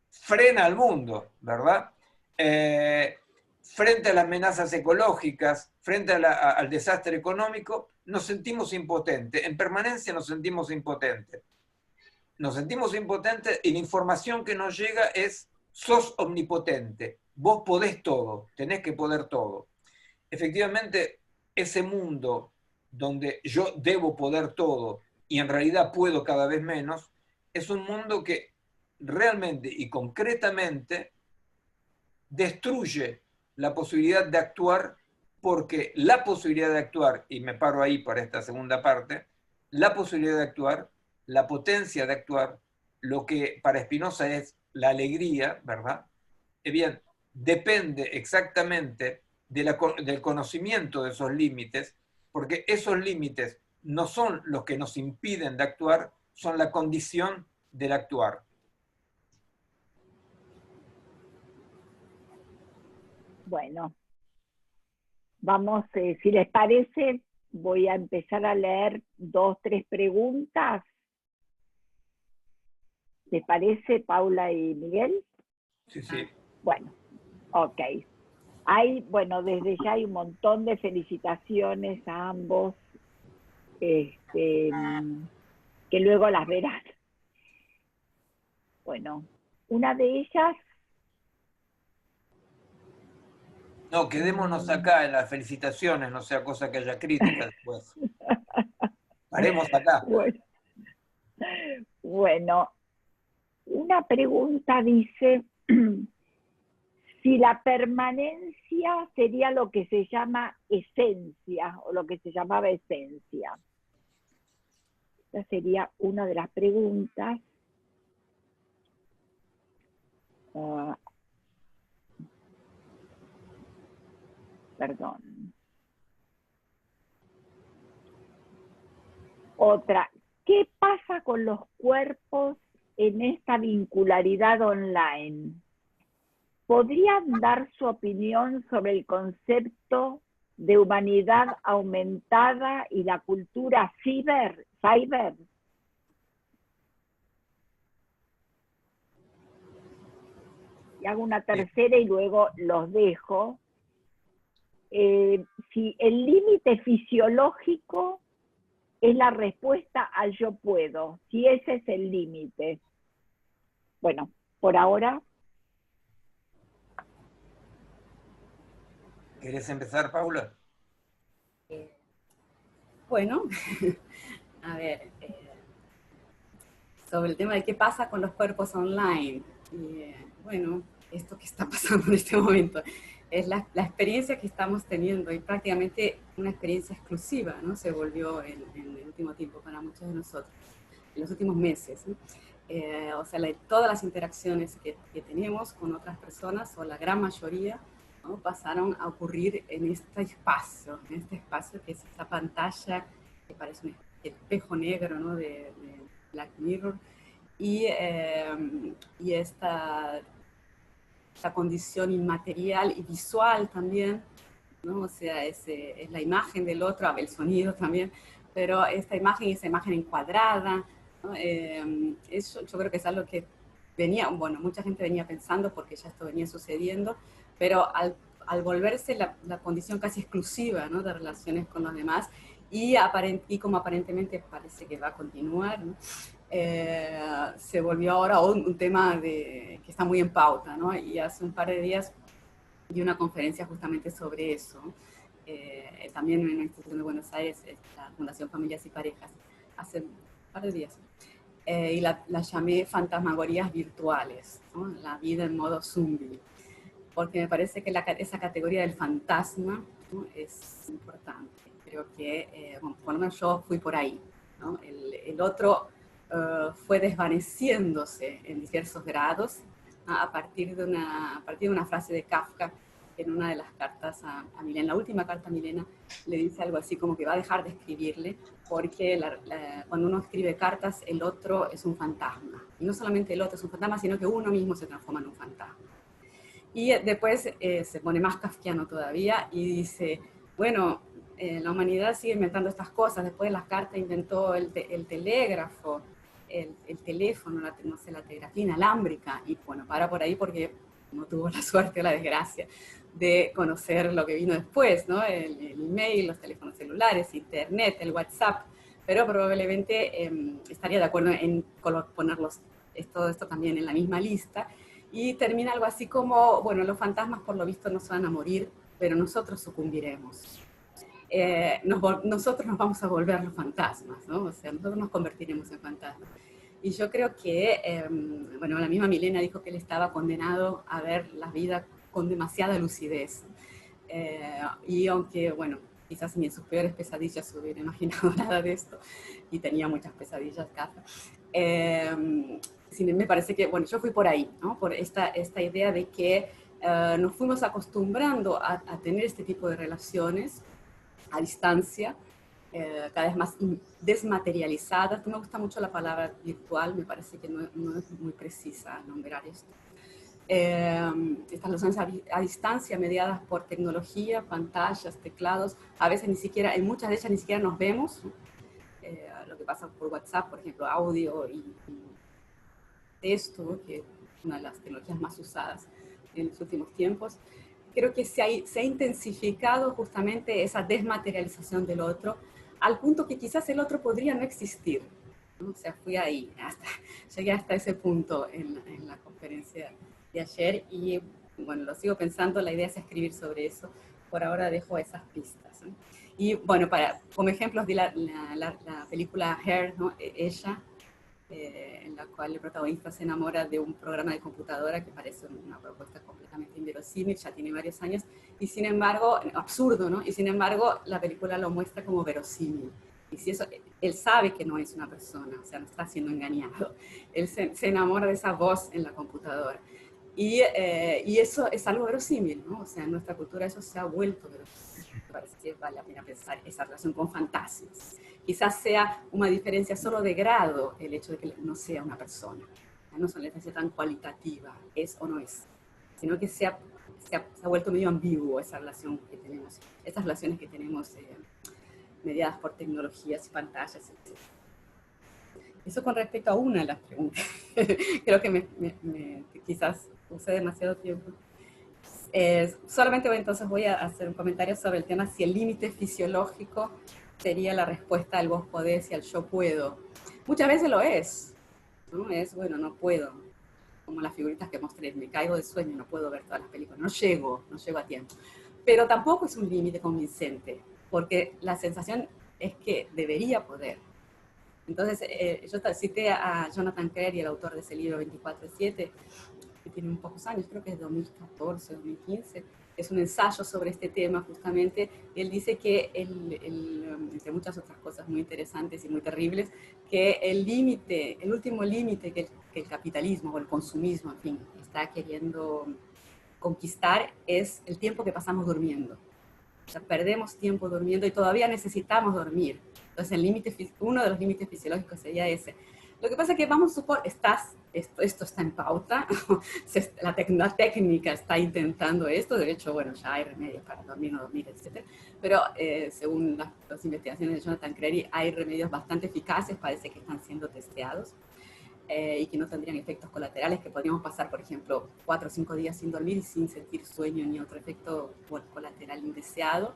frena al mundo, ¿verdad? Frente a las amenazas ecológicas, frente al desastre económico, nos sentimos impotentes. En permanencia nos sentimos impotentes. Nos sentimos impotentes y la información que nos llega es: sos omnipotente, vos podés todo, tenés que poder todo. Efectivamente, ese mundo donde yo debo poder todo y en realidad puedo cada vez menos, es un mundo que realmente y concretamente destruye la posibilidad de actuar, porque la posibilidad de actuar, y me paro ahí para esta segunda parte, la posibilidad de actuar, la potencia de actuar, lo que para Spinoza es la alegría, ¿verdad? Bien, depende exactamente del conocimiento de esos límites, porque esos límites no son los que nos impiden de actuar, son la condición del actuar. Bueno, vamos, si les parece, voy a empezar a leer 2, 3 preguntas. ¿Les parece, Paula y Miguel? Sí, sí. Bueno, ok. Bueno, desde ya hay un montón de felicitaciones a ambos, que luego las verán. Bueno, una de ellas... No, quedémonos acá en las felicitaciones, no sea cosa que haya crítica después. Paremos acá. Bueno, una pregunta dice... si la permanencia sería lo que se llama esencia, o lo que se llamaba esencia. Esa sería una de las preguntas. Perdón. Otra, ¿qué pasa con los cuerpos en esta vincularidad online? ¿Podrían dar su opinión sobre el concepto de humanidad aumentada y la cultura cyber? Y hago una tercera y luego los dejo. Si el límite fisiológico es la respuesta al yo puedo, si ese es el límite. Bueno, por ahora... ¿Querés empezar, Paula? Bueno, a ver, sobre el tema de qué pasa con los cuerpos online. Bueno, esto que está pasando en este momento es la experiencia que estamos teniendo, y prácticamente una experiencia exclusiva, ¿no? Se volvió en el último tiempo para muchos de nosotros, en los últimos meses, ¿no? O sea, todas las interacciones que tenemos con otras personas, o la gran mayoría, ¿no? Pasaron a ocurrir en este espacio que es esta pantalla que parece un espejo negro, ¿no? de Black Mirror, y esta condición inmaterial y visual también, ¿no? O sea, es la imagen del otro, el sonido también, pero esta imagen, esa imagen encuadrada, ¿no? Eso yo creo que es algo que mucha gente venía pensando, porque ya esto venía sucediendo, pero al volverse la condición casi exclusiva, ¿no? De relaciones con los demás, y como aparentemente parece que va a continuar, ¿no? Se volvió ahora un tema que está muy en pauta, ¿no? Y hace un par de días di una conferencia justamente sobre eso, también en una institución de Buenos Aires, la Fundación Familias y Parejas, hace un par de días. Y la llamé Fantasmagorías Virtuales, ¿no? La vida en modo zombie, porque me parece que esa categoría del fantasma, ¿no? Es importante. Creo que, por lo menos yo fui por ahí, ¿no? El otro fue desvaneciéndose en diversos grados, ¿no? a partir de una frase de Kafka en una de las cartas a Milena, la última carta a Milena, le dice algo así como que va a dejar de escribirle, porque cuando uno escribe cartas, el otro es un fantasma. Y no solamente el otro es un fantasma, sino que uno mismo se transforma en un fantasma. Y después se pone más kafkiano todavía y dice, bueno, la humanidad sigue inventando estas cosas. Después de las cartas inventó el telégrafo, el teléfono, no sé, la telegrafía inalámbrica, y bueno, para por ahí porque no tuvo la suerte o la desgracia de conocer lo que vino después, ¿no? El email, los teléfonos celulares, internet, el WhatsApp, pero probablemente estaría de acuerdo en ponerlos esto también en la misma lista, y termina algo así como, bueno, los fantasmas por lo visto no se van a morir, pero nosotros sucumbiremos. Nosotros nos vamos a volver los fantasmas, ¿no? O sea, nosotros nos convertiremos en fantasmas. Y yo creo que, bueno, la misma Milena dijo que él estaba condenado a ver la vida con demasiada lucidez. Y aunque, bueno, quizás ni en sus peores pesadillas se hubiera imaginado nada de esto, y tenía muchas pesadillas, Café. Me parece que, bueno, yo fui por ahí, ¿no? Por esta idea de que nos fuimos acostumbrando a tener este tipo de relaciones a distancia, cada vez más desmaterializadas. Me gusta mucho la palabra virtual, me parece que no es muy precisa nombrar esto. Estas relaciones a distancia mediadas por tecnología, pantallas, teclados, a veces ni siquiera, en muchas de ellas ni siquiera nos vemos, lo que pasa por WhatsApp, por ejemplo, audio y texto, que es una de las tecnologías más usadas en los últimos tiempos. Creo que se ha intensificado justamente esa desmaterialización del otro, al punto que quizás el otro podría no existir, ¿no? O sea, fui ahí, llegué hasta ese punto en la conferencia de ayer, y bueno, lo sigo pensando, la idea es escribir sobre eso. Por ahora dejo esas pistas, ¿no? Y bueno, como ejemplos di la película Her, ¿no? Ella, en la cual el protagonista se enamora de un programa de computadora que parece una propuesta completamente inverosímil, ya tiene varios años, y sin embargo, absurdo, ¿no? Y sin embargo, la película lo muestra como verosímil. Y si eso, él sabe que no es una persona, o sea, no está siendo engañado. Él se enamora de esa voz en la computadora. Y eso es algo verosímil, ¿no? O sea, en nuestra cultura eso se ha vuelto verosímil. Me parece que vale la pena pensar esa relación con fantasmas. Quizás sea una diferencia solo de grado el hecho de que no sea una persona. No es una diferencia tan cualitativa, es o no es, sino que se ha vuelto medio ambiguo esa relación que tenemos, estas relaciones que tenemos mediadas por tecnologías y pantallas, etc. Eso con respecto a una de las preguntas. Creo que quizás usé demasiado tiempo. Solamente entonces voy a hacer un comentario sobre el tema si el límite fisiológico sería la respuesta al vos podés y al yo puedo. Muchas veces lo es, ¿no? Es, bueno, no puedo. Como las figuritas que mostré, me caigo de sueño, no puedo ver todas las películas, no llego a tiempo. Pero tampoco es un límite convincente, porque la sensación es que debería poder. Entonces, yo cité a Jonathan Crary, el autor de ese libro 24/7, que tiene un pocos años, creo que es 2014, 2015, es un ensayo sobre este tema justamente. Él dice que, entre muchas otras cosas muy interesantes y muy terribles, que el último límite que el capitalismo o el consumismo, en fin, está queriendo conquistar es el tiempo que pasamos durmiendo. O sea, perdemos tiempo durmiendo y todavía necesitamos dormir. Entonces, uno de los límites fisiológicos sería ese. Lo que pasa es que vamos a suponer, esto está en pauta, la técnica está intentando esto, de hecho, bueno, ya hay remedios para dormir, no dormir, etc. Pero según las investigaciones de Jonathan Crary, hay remedios bastante eficaces, parece que están siendo testeados, y que no tendrían efectos colaterales, que podríamos pasar, por ejemplo, 4 o 5 días sin dormir y sin sentir sueño ni otro efecto colateral indeseado.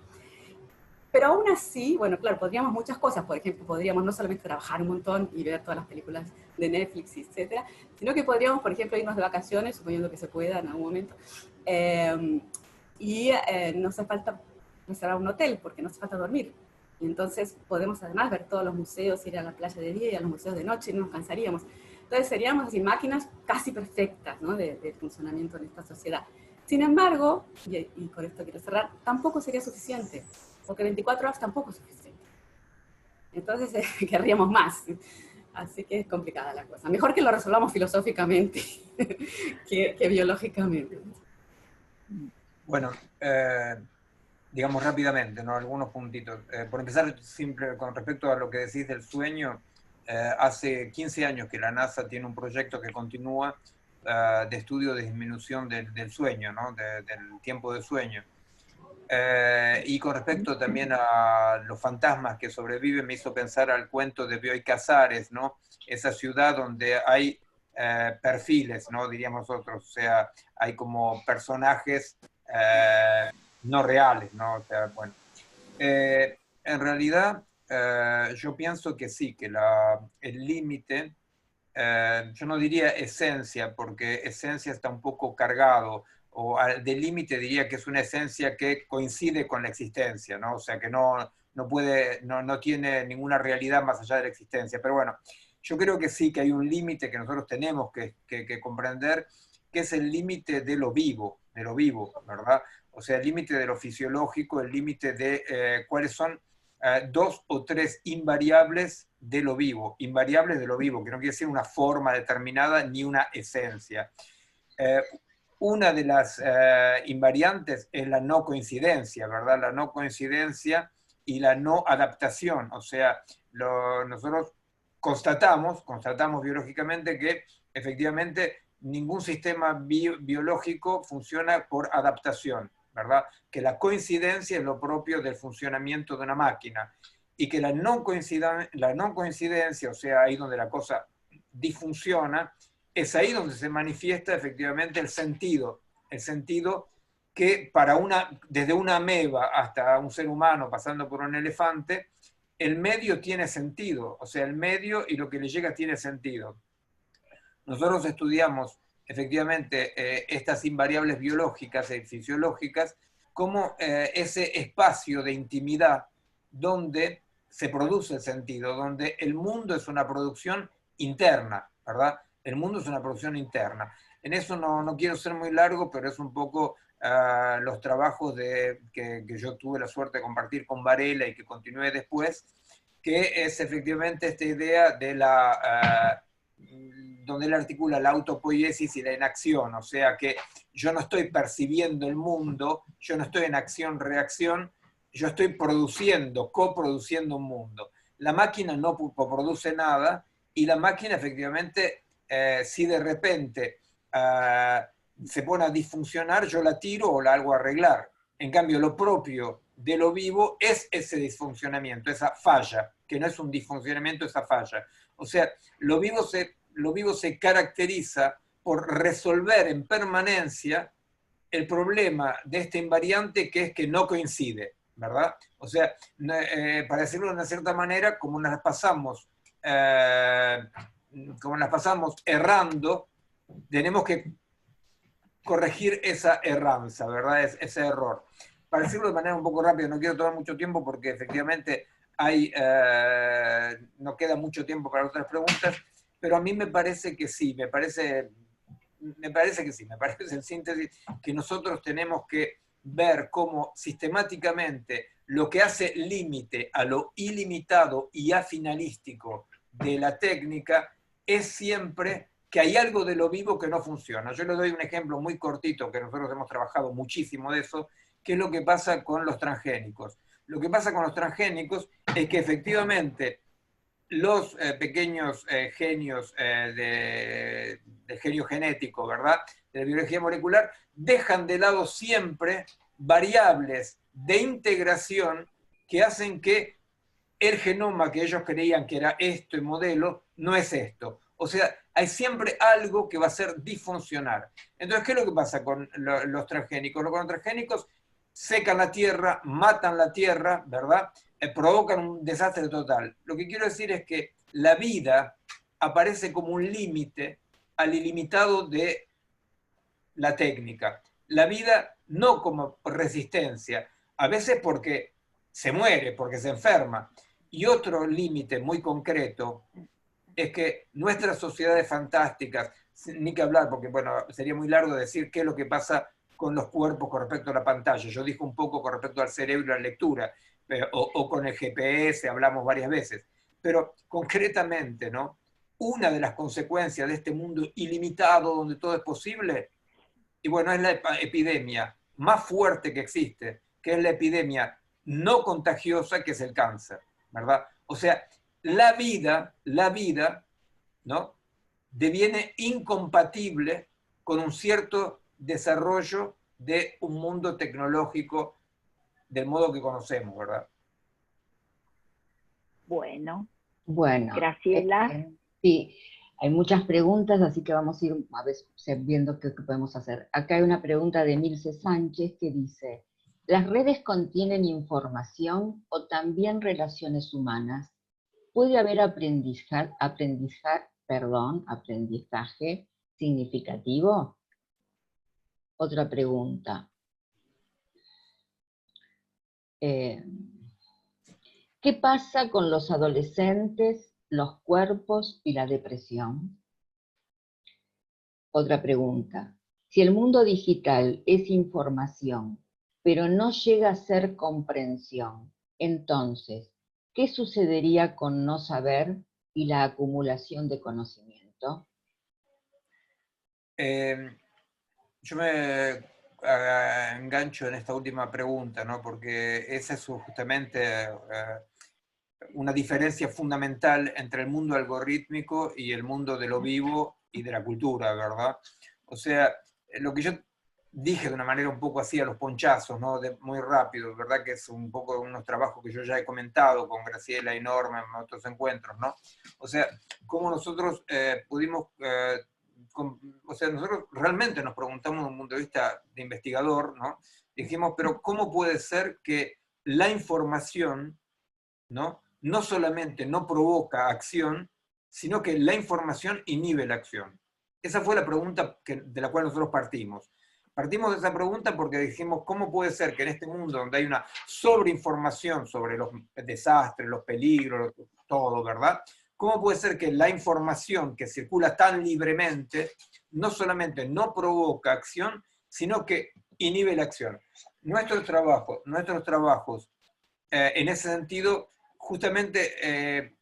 Pero aún así, bueno, claro, podríamos muchas cosas. Por ejemplo, podríamos no solamente trabajar un montón y ver todas las películas de Netflix, etcétera, sino que podríamos, por ejemplo, irnos de vacaciones, suponiendo que se pueda en algún momento, y no hace falta reservar un hotel, porque no hace falta dormir. Y entonces podemos además ver todos los museos, ir a la playa de día y a los museos de noche, y no nos cansaríamos. Entonces seríamos así máquinas casi perfectas, ¿no?, de funcionamiento en esta sociedad. Sin embargo, y con esto quiero cerrar, tampoco sería suficiente, porque 24 horas tampoco es suficiente. Entonces querríamos más. Así que es complicada la cosa. Mejor que lo resolvamos filosóficamente que biológicamente. Bueno, digamos rápidamente, ¿no? Algunos puntitos. Por empezar, simple, con respecto a lo que decís del sueño, hace 15 años que la NASA tiene un proyecto que continúa de estudio de disminución del sueño, ¿no? Del tiempo de sueño. Y con respecto también a los fantasmas que sobreviven, me hizo pensar al cuento de Bioy Casares, ¿no? Esa ciudad donde hay perfiles, ¿no? Diríamos nosotros, o sea, hay como personajes no reales, ¿no? O sea, bueno. En realidad, yo pienso que sí, que el límite, yo no diría esencia, porque esencia está un poco cargado, o de límite diría que es una esencia que coincide con la existencia, ¿no? O sea, que no puede, no tiene ninguna realidad más allá de la existencia. Pero bueno, yo creo que sí, que hay un límite que nosotros tenemos que comprender, que es el límite de lo vivo, ¿verdad? O sea, el límite de lo fisiológico, el límite de cuáles son dos o tres invariables de lo vivo, invariables de lo vivo, que no quiere decir una forma determinada ni una esencia. Una de las invariantes es la no coincidencia, ¿verdad? La no coincidencia y la no adaptación. O sea, nosotros constatamos biológicamente que efectivamente ningún sistema biológico funciona por adaptación, ¿verdad? Que la coincidencia es lo propio del funcionamiento de una máquina y que la no coincidencia, o sea, ahí donde la cosa disfunciona, es ahí donde se manifiesta efectivamente el sentido que desde una ameba hasta un ser humano, pasando por un elefante, el medio tiene sentido, o sea, el medio y lo que le llega tiene sentido. Nosotros estudiamos efectivamente estas invariables biológicas y fisiológicas como ese espacio de intimidad donde se produce el sentido, donde el mundo es una producción interna, ¿verdad? El mundo es una producción interna. En eso no quiero ser muy largo, pero es un poco los trabajos que yo tuve la suerte de compartir con Varela y que continué después, que es efectivamente esta idea de donde él articula la autopoiesis y la inacción, o sea que yo no estoy percibiendo el mundo, yo no estoy en acción-reacción, yo estoy coproduciendo un mundo. La máquina no produce nada y la máquina efectivamente, si de repente se pone a disfuncionar, yo la tiro o la hago arreglar. En cambio, lo propio de lo vivo es ese disfuncionamiento, esa falla, que no es un disfuncionamiento, esa falla. O sea, lo vivo se caracteriza por resolver en permanencia el problema de este invariante que es que no coincide, ¿verdad? O sea, para decirlo de una cierta manera, como nos las pasamos errando, tenemos que corregir esa erranza, ¿verdad? Ese error. Para decirlo de manera un poco rápida, no quiero tomar mucho tiempo porque efectivamente no queda mucho tiempo para otras preguntas, pero a mí me parece que sí, me parece en síntesis que nosotros tenemos que ver cómo sistemáticamente lo que hace límite a lo ilimitado y afinalístico de la técnica es siempre que hay algo de lo vivo que no funciona. Yo les doy un ejemplo muy cortito, que nosotros hemos trabajado muchísimo de eso, que es lo que pasa con los transgénicos. Lo que pasa con los transgénicos es que efectivamente los pequeños genios de genio genético, ¿verdad?, de la biología molecular, dejan de lado siempre variables de integración que hacen que el genoma que ellos creían que era esto y modelo, no es esto. O sea, hay siempre algo que va a ser disfuncional. Entonces, ¿qué es lo que pasa con los transgénicos? Los transgénicos secan la tierra, matan la tierra, ¿verdad? Provocan un desastre total. Lo que quiero decir es que la vida aparece como un límite al ilimitado de la técnica. La vida no como resistencia, a veces porque se muere, porque se enferma. Y otro límite muy concreto es que nuestras sociedades fantásticas, ni que hablar, porque bueno, sería muy largo decir qué es lo que pasa con los cuerpos con respecto a la pantalla. Yo dije un poco con respecto al cerebro y la lectura, o con el GPS, hablamos varias veces. Pero concretamente, ¿no?, una de las consecuencias de este mundo ilimitado donde todo es posible, y bueno, es la epidemia más fuerte que existe, que es la epidemia no contagiosa, que es el cáncer, ¿verdad? O sea, la vida, ¿no?, deviene incompatible con un cierto desarrollo de un mundo tecnológico del modo que conocemos, ¿verdad? Bueno, Bueno, Graciela. sí, hay muchas preguntas, así que vamos a ir a ver, viendo qué podemos hacer. Acá hay una pregunta de Milce Sánchez que dice, ¿las redes contienen información o también relaciones humanas? ¿Puede haber aprendizaje significativo? Otra pregunta. ¿Qué pasa con los adolescentes, los cuerpos y la depresión? Otra pregunta. Si el mundo digital es información, pero no llega a ser comprensión, entonces, ¿qué sucedería con no saber y la acumulación de conocimiento? Yo me engancho en esta última pregunta, ¿no? Porque esa es justamente una diferencia fundamental entre el mundo algorítmico y el mundo de lo vivo y de la cultura, ¿verdad? O sea, lo que yo dije de una manera un poco así a los ponchazos, ¿no? Muy rápido, ¿verdad? Que es un poco unos trabajos que yo ya he comentado con Graciela y Norma en otros encuentros, ¿no? O sea, cómo nosotros pudimos... o sea, nosotros realmente nos preguntamos desde un punto de vista de investigador, ¿no? Dijimos, pero ¿cómo puede ser que la información, ¿no? No solamente no provoca acción, sino que la información inhibe la acción? Esa fue la pregunta de la cual nosotros partimos. Partimos de esa pregunta porque dijimos, ¿cómo puede ser que en este mundo donde hay una sobreinformación sobre los desastres, los peligros, todo, ¿verdad? ¿Cómo puede ser que la información que circula tan libremente no solamente no provoca acción, sino que inhibe la acción? Nuestros trabajos en ese sentido, justamente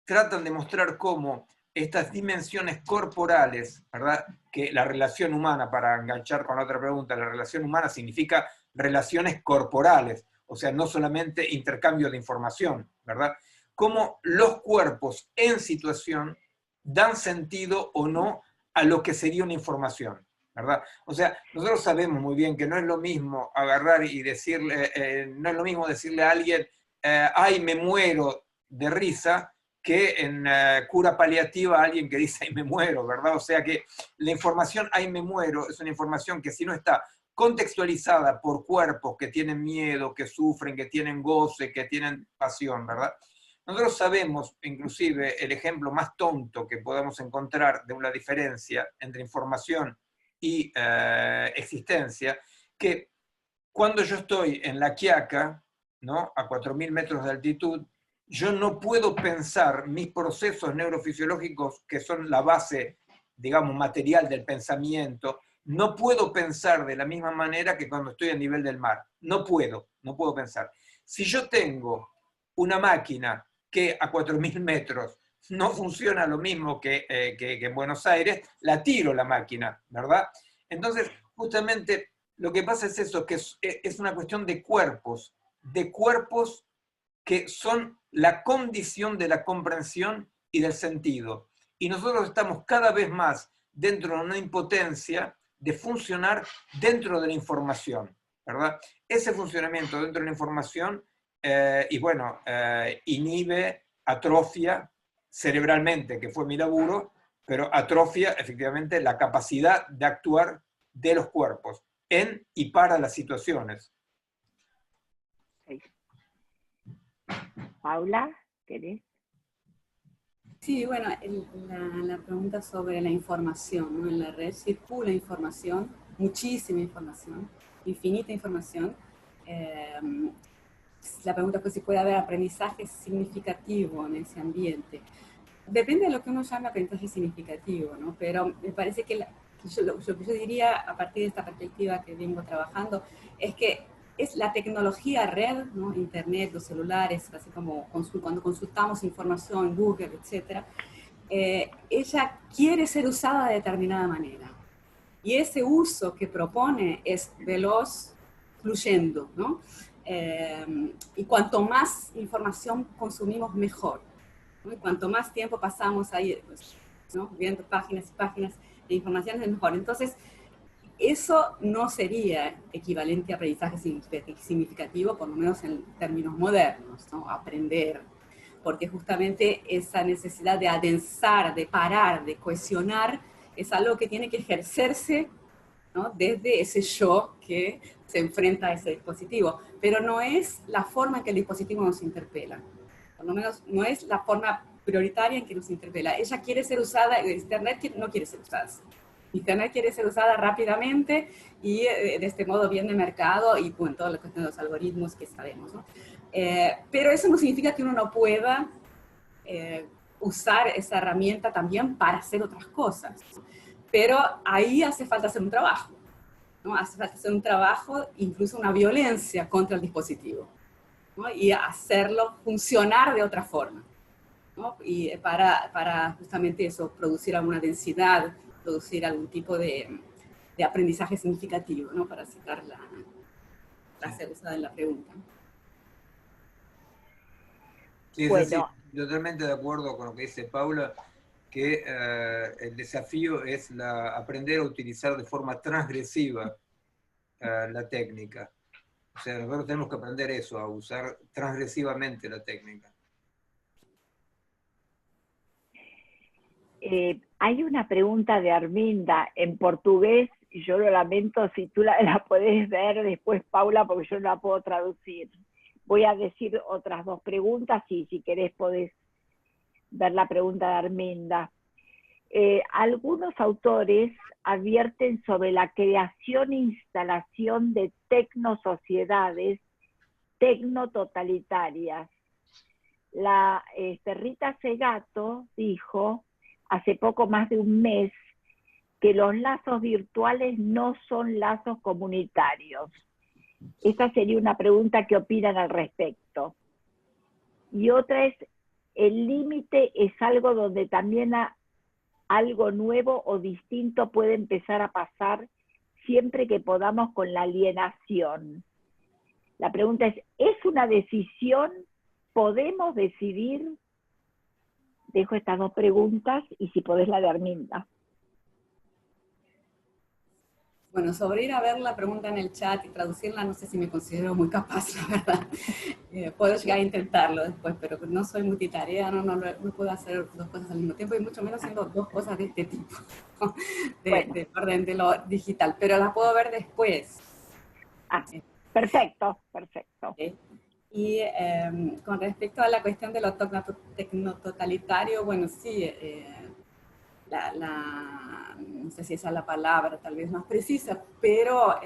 tratan de mostrar cómo estas dimensiones corporales, ¿verdad? Que la relación humana, para enganchar con la otra pregunta, la relación humana significa relaciones corporales, o sea, no solamente intercambio de información, ¿verdad? Cómo los cuerpos en situación dan sentido o no a lo que sería una información, ¿verdad? O sea, nosotros sabemos muy bien que no es lo mismo agarrar y decirle, no es lo mismo decirle a alguien, ay, me muero de risa, que en cura paliativa a alguien que dice, ay, me muero, ¿verdad? O sea que la información, ay, me muero, es una información que si no está contextualizada por cuerpos que tienen miedo, que sufren, que tienen goce, que tienen pasión, ¿verdad? Nosotros sabemos, inclusive, el ejemplo más tonto que podamos encontrar de una diferencia entre información y existencia, que cuando yo estoy en La Quiaca, ¿no? A 4.000 metros de altitud, yo no puedo pensar mis procesos neurofisiológicos, que son la base, digamos, material del pensamiento, no puedo pensar de la misma manera que cuando estoy a nivel del mar. No puedo pensar. Si yo tengo una máquina que a 4.000 metros no funciona lo mismo que en Buenos Aires, la tiro la máquina, ¿verdad? Entonces, justamente lo que pasa es eso, que es una cuestión de cuerpos que son la condición de la comprensión y del sentido. Y nosotros estamos cada vez más dentro de una impotencia de funcionar dentro de la información, ¿verdad? Ese funcionamiento dentro de la información, y bueno, inhibe, atrofia cerebralmente, que fue mi laburo, pero atrofia efectivamente la capacidad de actuar de los cuerpos en y para las situaciones. Paula, ¿querés? Sí, bueno, la pregunta sobre la información, ¿no? En la red circula información, muchísima información, infinita información. La pregunta fue si puede haber aprendizaje significativo en ese ambiente. Depende de lo que uno llame aprendizaje significativo, ¿no? Pero me parece que lo que yo diría a partir de esta perspectiva que vengo trabajando es que es la tecnología red, ¿no? Internet, los celulares, así como cuando consultamos información, Google, etc., ella quiere ser usada de determinada manera. Y ese uso que propone es veloz, fluyendo, ¿no? Y cuanto más información consumimos, mejor, ¿no? Y cuanto más tiempo pasamos ahí, pues, ¿no? Viendo páginas y páginas de información, es mejor. Entonces, eso no sería equivalente a aprendizaje significativo, por lo menos en términos modernos, ¿no? Aprender, porque justamente esa necesidad de adensar, de parar, de cohesionar, es algo que tiene que ejercerse, ¿no? Desde ese yo que se enfrenta a ese dispositivo, pero no es la forma en que el dispositivo nos interpela, por lo menos no es la forma prioritaria en que nos interpela. Ella quiere ser usada, Internet no quiere ser usada. Internet quiere ser usada rápidamente y de este modo bien de mercado y bueno, toda la cuestión de los algoritmos que sabemos, ¿no? Pero eso no significa que uno no pueda usar esa herramienta también para hacer otras cosas. Pero ahí hace falta hacer un trabajo, ¿no? Hace falta hacer un trabajo, incluso una violencia contra el dispositivo, ¿no? Y hacerlo funcionar de otra forma, ¿no? Y para justamente eso, producir alguna densidad, producir algún tipo de aprendizaje significativo, ¿no? Para citar la frase usada en la pregunta. Sí, es Bueno. así, totalmente de acuerdo con lo que dice Paula, que el desafío es aprender a utilizar de forma transgresiva la técnica. O sea, nosotros tenemos que aprender eso, a usar transgresivamente la técnica. Hay una pregunta de Arminda en portugués, y yo lo lamento si tú la podés ver después, Paula, porque yo no la puedo traducir. Voy a decir otras dos preguntas y si querés podés ver la pregunta de Arminda. Algunos autores advierten sobre la creación e instalación de tecnosociedades tecnototalitarias. La Rita Segato dijo hace poco más de un mes que los lazos virtuales no son lazos comunitarios. Esta sería una pregunta que opinan al respecto. Y otra es, ¿el límite es algo donde también algo nuevo o distinto puede empezar a pasar siempre que podamos con la alienación? La pregunta ¿es una decisión? ¿Podemos decidir? Dejo estas dos preguntas y si podés la de Arminda. Bueno, sobre ir a ver la pregunta en el chat y traducirla, no sé si me considero muy capaz, la verdad. Puedo llegar a intentarlo después, pero no soy multitarea, no puedo hacer dos cosas al mismo tiempo, y mucho menos haciendo dos cosas de este tipo, de orden de lo digital, pero las puedo ver después. Perfecto, perfecto. Y con respecto a la cuestión de lo tecnototalitario, bueno, sí, no sé si esa es la palabra tal vez más precisa, pero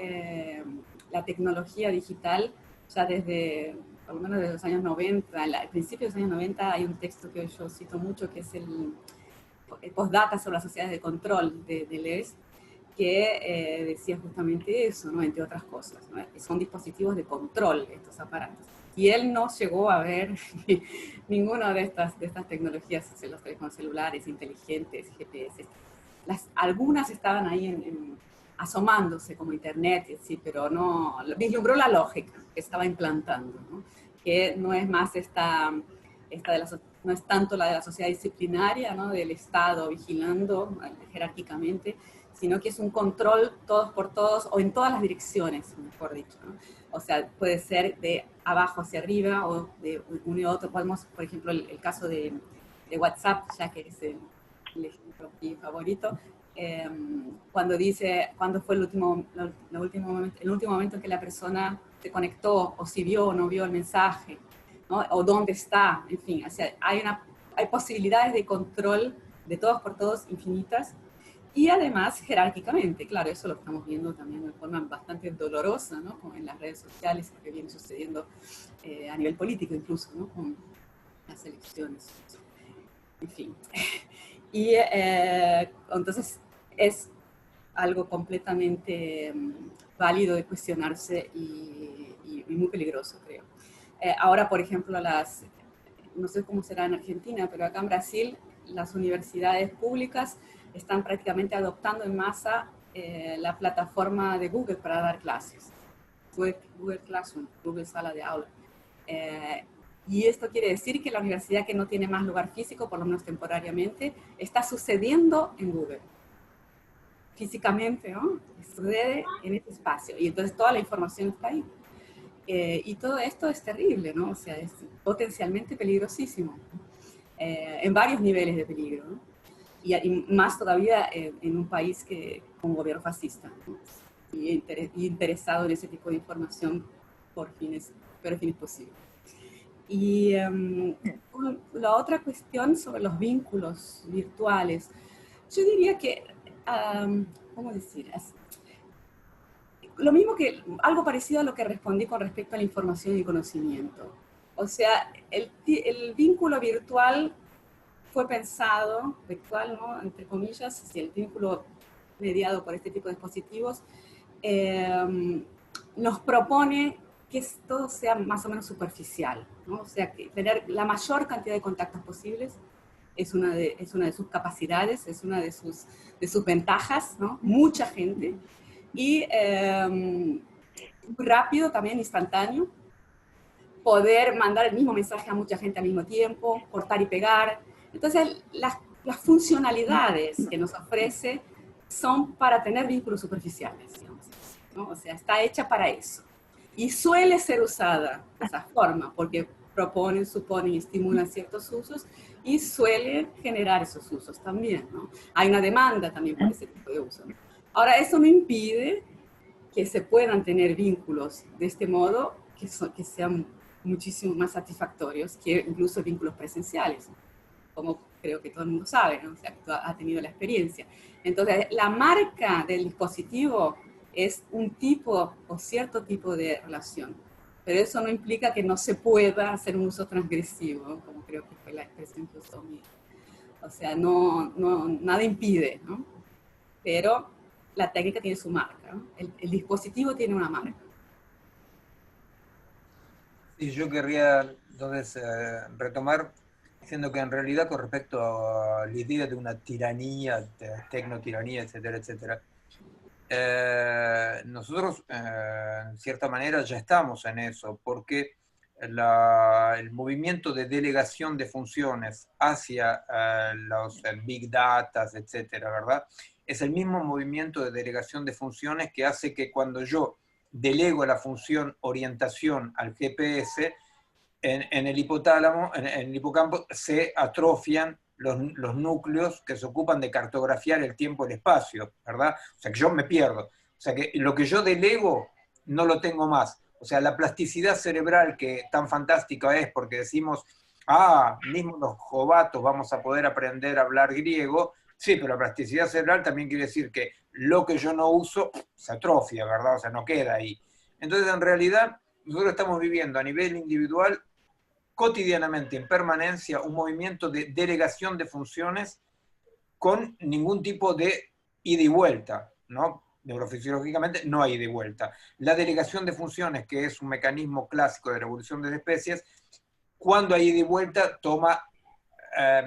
la tecnología digital, ya desde, por lo menos desde los años 90, al principio de los años 90, hay un texto que yo cito mucho, que es el Postdata sobre las sociedades de control de Deleuze, que decía justamente eso, ¿no? Entre otras cosas, ¿no? Son dispositivos de control estos aparatos. Y él no llegó a ver ninguna de estas tecnologías, los teléfonos celulares, inteligentes, GPS. Algunas estaban ahí asomándose como internet, sí, pero no, vislumbró la lógica que estaba implantando, ¿no? Que no es más no es tanto la de la sociedad disciplinaria, ¿no? Del Estado vigilando jerárquicamente, sino que es un control todos por todos, o en todas las direcciones, mejor dicho, ¿no? O sea, puede ser de abajo hacia arriba, o de uno y otro. Podemos, por ejemplo, el caso de WhatsApp, ya que es el ejemplo mi favorito, cuando fue el último momento en que la persona se conectó, o si vio o no vio el mensaje, ¿no? O dónde está, en fin, o sea, hay posibilidades de control de todos por todos infinitas, y además jerárquicamente, claro, eso lo estamos viendo también de forma bastante dolorosa, ¿no? Como en las redes sociales, que viene sucediendo a nivel político incluso, ¿no? Con las elecciones, en fin. Y entonces es algo completamente válido de cuestionarse y muy peligroso, creo. Ahora, por ejemplo, no sé cómo será en Argentina, pero acá en Brasil las universidades públicas están prácticamente adoptando en masa la plataforma de Google para dar clases. Google Classroom, Google Sala de Aula. Y esto quiere decir que la universidad que no tiene más lugar físico, por lo menos temporariamente, está sucediendo en Google. físicamente, ¿no? Sucede en este espacio, y entonces toda la información está ahí. Y todo esto es terrible, ¿no? O sea, es potencialmente peligrosísimo, en varios niveles de peligro, ¿no? Y más todavía en un país con un gobierno fascista, ¿no? Y interesado en ese tipo de información por fines posibles. Y la otra cuestión sobre los vínculos virtuales, yo diría que, ¿cómo decir? Lo mismo que, algo parecido a lo que respondí con respecto a la información y conocimiento. O sea, el vínculo virtual fue pensado, virtual, ¿no? Entre comillas, si el vínculo mediado por este tipo de dispositivos, nos propone que todo sea más o menos superficial, ¿no? O sea, que tener la mayor cantidad de contactos posibles es una de sus capacidades, es una de sus ventajas, ¿no? Mucha gente. Y muy rápido, también instantáneo, poder mandar el mismo mensaje a mucha gente al mismo tiempo, cortar y pegar. Entonces, las funcionalidades que nos ofrece son para tener vínculos superficiales, digamos, ¿no? O sea, está hecha para eso. Y suele ser usada de esa forma, porque proponen, suponen y estimulan ciertos usos, y suele generar esos usos también, ¿no? Hay una demanda también por ese tipo de uso, ¿no? Ahora, eso no impide que se puedan tener vínculos de este modo que sean muchísimo más satisfactorios que incluso vínculos presenciales, como creo que todo el mundo sabe, ¿no? O sea, que ha tenido la experiencia. Entonces, la marca del dispositivo es un tipo o cierto tipo de relación, pero eso no implica que no se pueda hacer un uso transgresivo, como creo que fue la expresión que usó Miguel. O sea, nada impide, ¿no? Pero la técnica tiene su marca, ¿no? El dispositivo tiene una marca. Sí, yo querría entonces retomar diciendo que en realidad con respecto a la idea de una tiranía, tecnotiranía, etcétera, etcétera, nosotros en cierta manera ya estamos en eso, porque el movimiento de delegación de funciones hacia los big data, etcétera, ¿verdad? Es el mismo movimiento de delegación de funciones que hace que cuando yo delego la función orientación al GPS, en el hipotálamo, en el hipocampo, se atrofian los núcleos que se ocupan de cartografiar el tiempo y el espacio, ¿verdad? O sea, que yo me pierdo. O sea, que lo que yo delego no lo tengo más. O sea, la plasticidad cerebral que tan fantástica es porque decimos, mismo los jovatos vamos a poder aprender a hablar griego. Sí, pero la plasticidad cerebral también quiere decir que lo que yo no uso se atrofia, ¿verdad? O sea, no queda ahí. Entonces, en realidad, nosotros estamos viviendo a nivel individual cotidianamente, en permanencia, un movimiento de delegación de funciones con ningún tipo de ida y vuelta, ¿no? Neurofisiológicamente no hay ida y vuelta. La delegación de funciones, que es un mecanismo clásico de la evolución de las especies, cuando hay ida y vuelta toma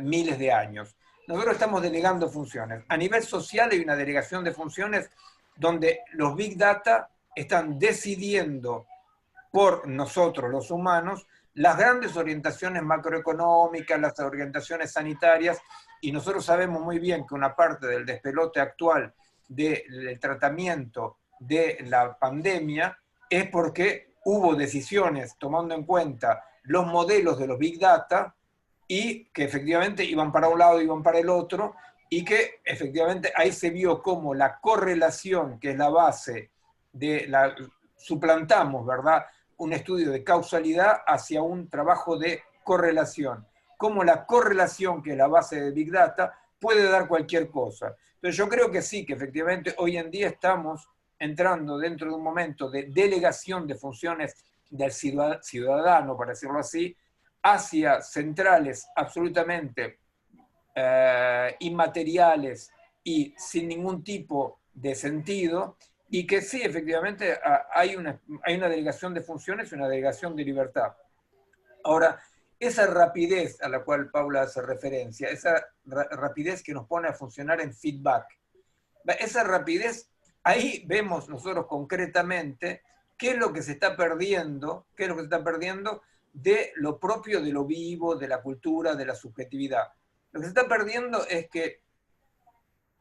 miles de años. Nosotros estamos delegando funciones. A nivel social hay una delegación de funciones donde los big data están decidiendo por nosotros los humanos las grandes orientaciones macroeconómicas, las orientaciones sanitarias, y nosotros sabemos muy bien que una parte del despelote actual del tratamiento de la pandemia es porque hubo decisiones tomando en cuenta los modelos de los Big Data y que efectivamente iban para un lado, iban para el otro, y que efectivamente ahí se vio cómo la correlación, que es la base de la... suplantamos, ¿verdad?, un estudio de causalidad hacia un trabajo de correlación. Cómo la correlación, que es la base de Big Data, puede dar cualquier cosa. Pero yo creo que sí, que efectivamente hoy en día estamos entrando dentro de un momento de delegación de funciones del ciudadano, para decirlo así, hacia centrales absolutamente inmateriales y sin ningún tipo de sentido, y que sí, efectivamente, hay una delegación de funciones y una delegación de libertad. Ahora, esa rapidez a la cual Paula hace referencia, esa rapidez que nos pone a funcionar en feedback, esa rapidez, ahí vemos nosotros concretamente qué es lo que se está perdiendo, de lo propio de lo vivo, de la cultura, de la subjetividad. Lo que se está perdiendo es que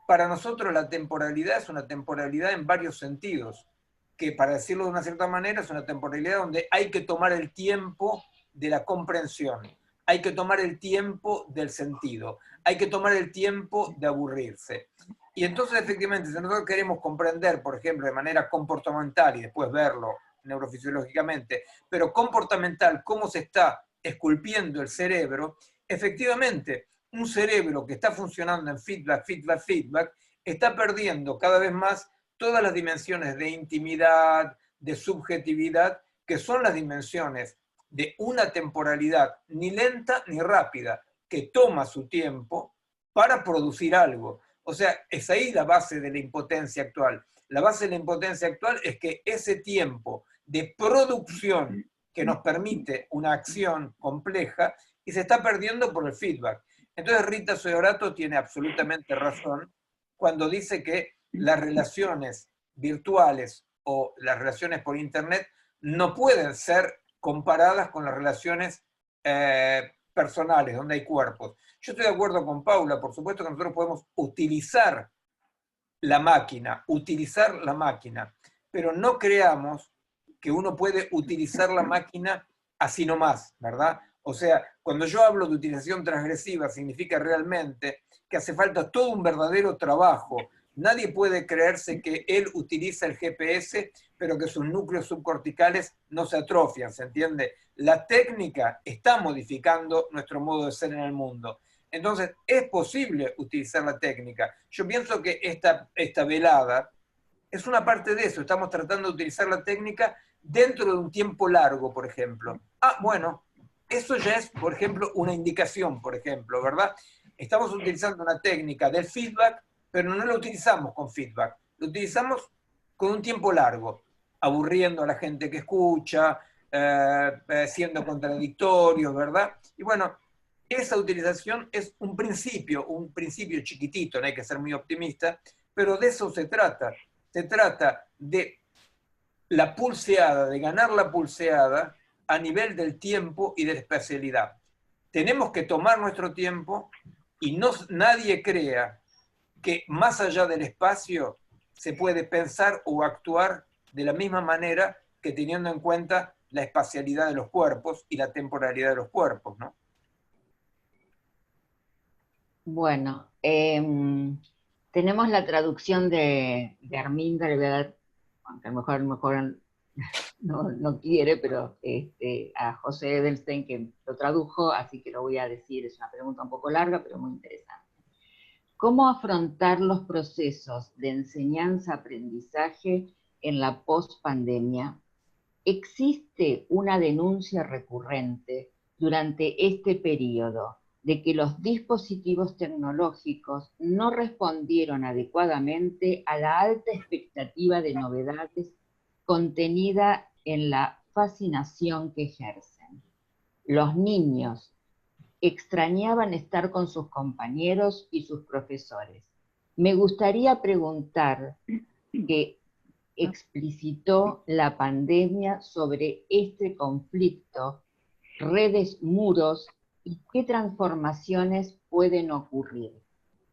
para nosotros la temporalidad es una temporalidad en varios sentidos, que para decirlo de una cierta manera es una temporalidad donde hay que tomar el tiempo de la comprensión, hay que tomar el tiempo del sentido, hay que tomar el tiempo de aburrirse. Y entonces efectivamente, si nosotros queremos comprender, por ejemplo, de manera comportamental y después verlo neurofisiológicamente, pero comportamental, cómo se está esculpiendo el cerebro, efectivamente, un cerebro que está funcionando en feedback, feedback, feedback, está perdiendo cada vez más todas las dimensiones de intimidad, de subjetividad, que son las dimensiones de una temporalidad ni lenta ni rápida, que toma su tiempo para producir algo. O sea, es ahí la base de la impotencia actual. La base de la impotencia actual es que ese tiempo de producción que nos permite una acción compleja y se está perdiendo por el feedback. Entonces Rita Seorato tiene absolutamente razón cuando dice que las relaciones virtuales o las relaciones por internet no pueden ser comparadas con las relaciones personales, donde hay cuerpos. Yo estoy de acuerdo con Paula, por supuesto que nosotros podemos utilizar la máquina, pero no creamos que uno puede utilizar la máquina así nomás, ¿verdad? O sea, cuando yo hablo de utilización transgresiva, significa realmente que hace falta todo un verdadero trabajo. Nadie puede creerse que él utiliza el GPS, pero que sus núcleos subcorticales no se atrofian, ¿se entiende? La técnica está modificando nuestro modo de ser en el mundo. Entonces, es posible utilizar la técnica. Yo pienso que esta velada es una parte de eso. Estamos tratando de utilizar la técnica dentro de un tiempo largo, por ejemplo. Bueno, eso ya es, por ejemplo, una indicación, por ejemplo, ¿verdad? Estamos utilizando una técnica del feedback, pero no lo utilizamos con feedback. Lo utilizamos con un tiempo largo, aburriendo a la gente que escucha, siendo contradictorios, ¿verdad? Y bueno, esa utilización es un principio chiquitito, no hay que ser muy optimista, pero de eso se trata. Se trata de la pulseada, de ganar la pulseada a nivel del tiempo y de la espacialidad. Tenemos que tomar nuestro tiempo y nadie crea que más allá del espacio se puede pensar o actuar de la misma manera que teniendo en cuenta la espacialidad de los cuerpos y la temporalidad de los cuerpos, ¿no? Bueno, tenemos la traducción de Arminda, le voy a dar, aunque a lo mejor no quiere, pero a José Edelstein, que lo tradujo, así que lo voy a decir, es una pregunta un poco larga, pero muy interesante. ¿Cómo afrontar los procesos de enseñanza-aprendizaje en la post-pandemia? ¿Existe una denuncia recurrente durante este periodo de que los dispositivos tecnológicos no respondieron adecuadamente a la alta expectativa de novedades contenida en la fascinación que ejercen? Los niños extrañaban estar con sus compañeros y sus profesores. Me gustaría preguntar qué explicitó la pandemia sobre este conflicto, redes, muros, y qué transformaciones pueden ocurrir.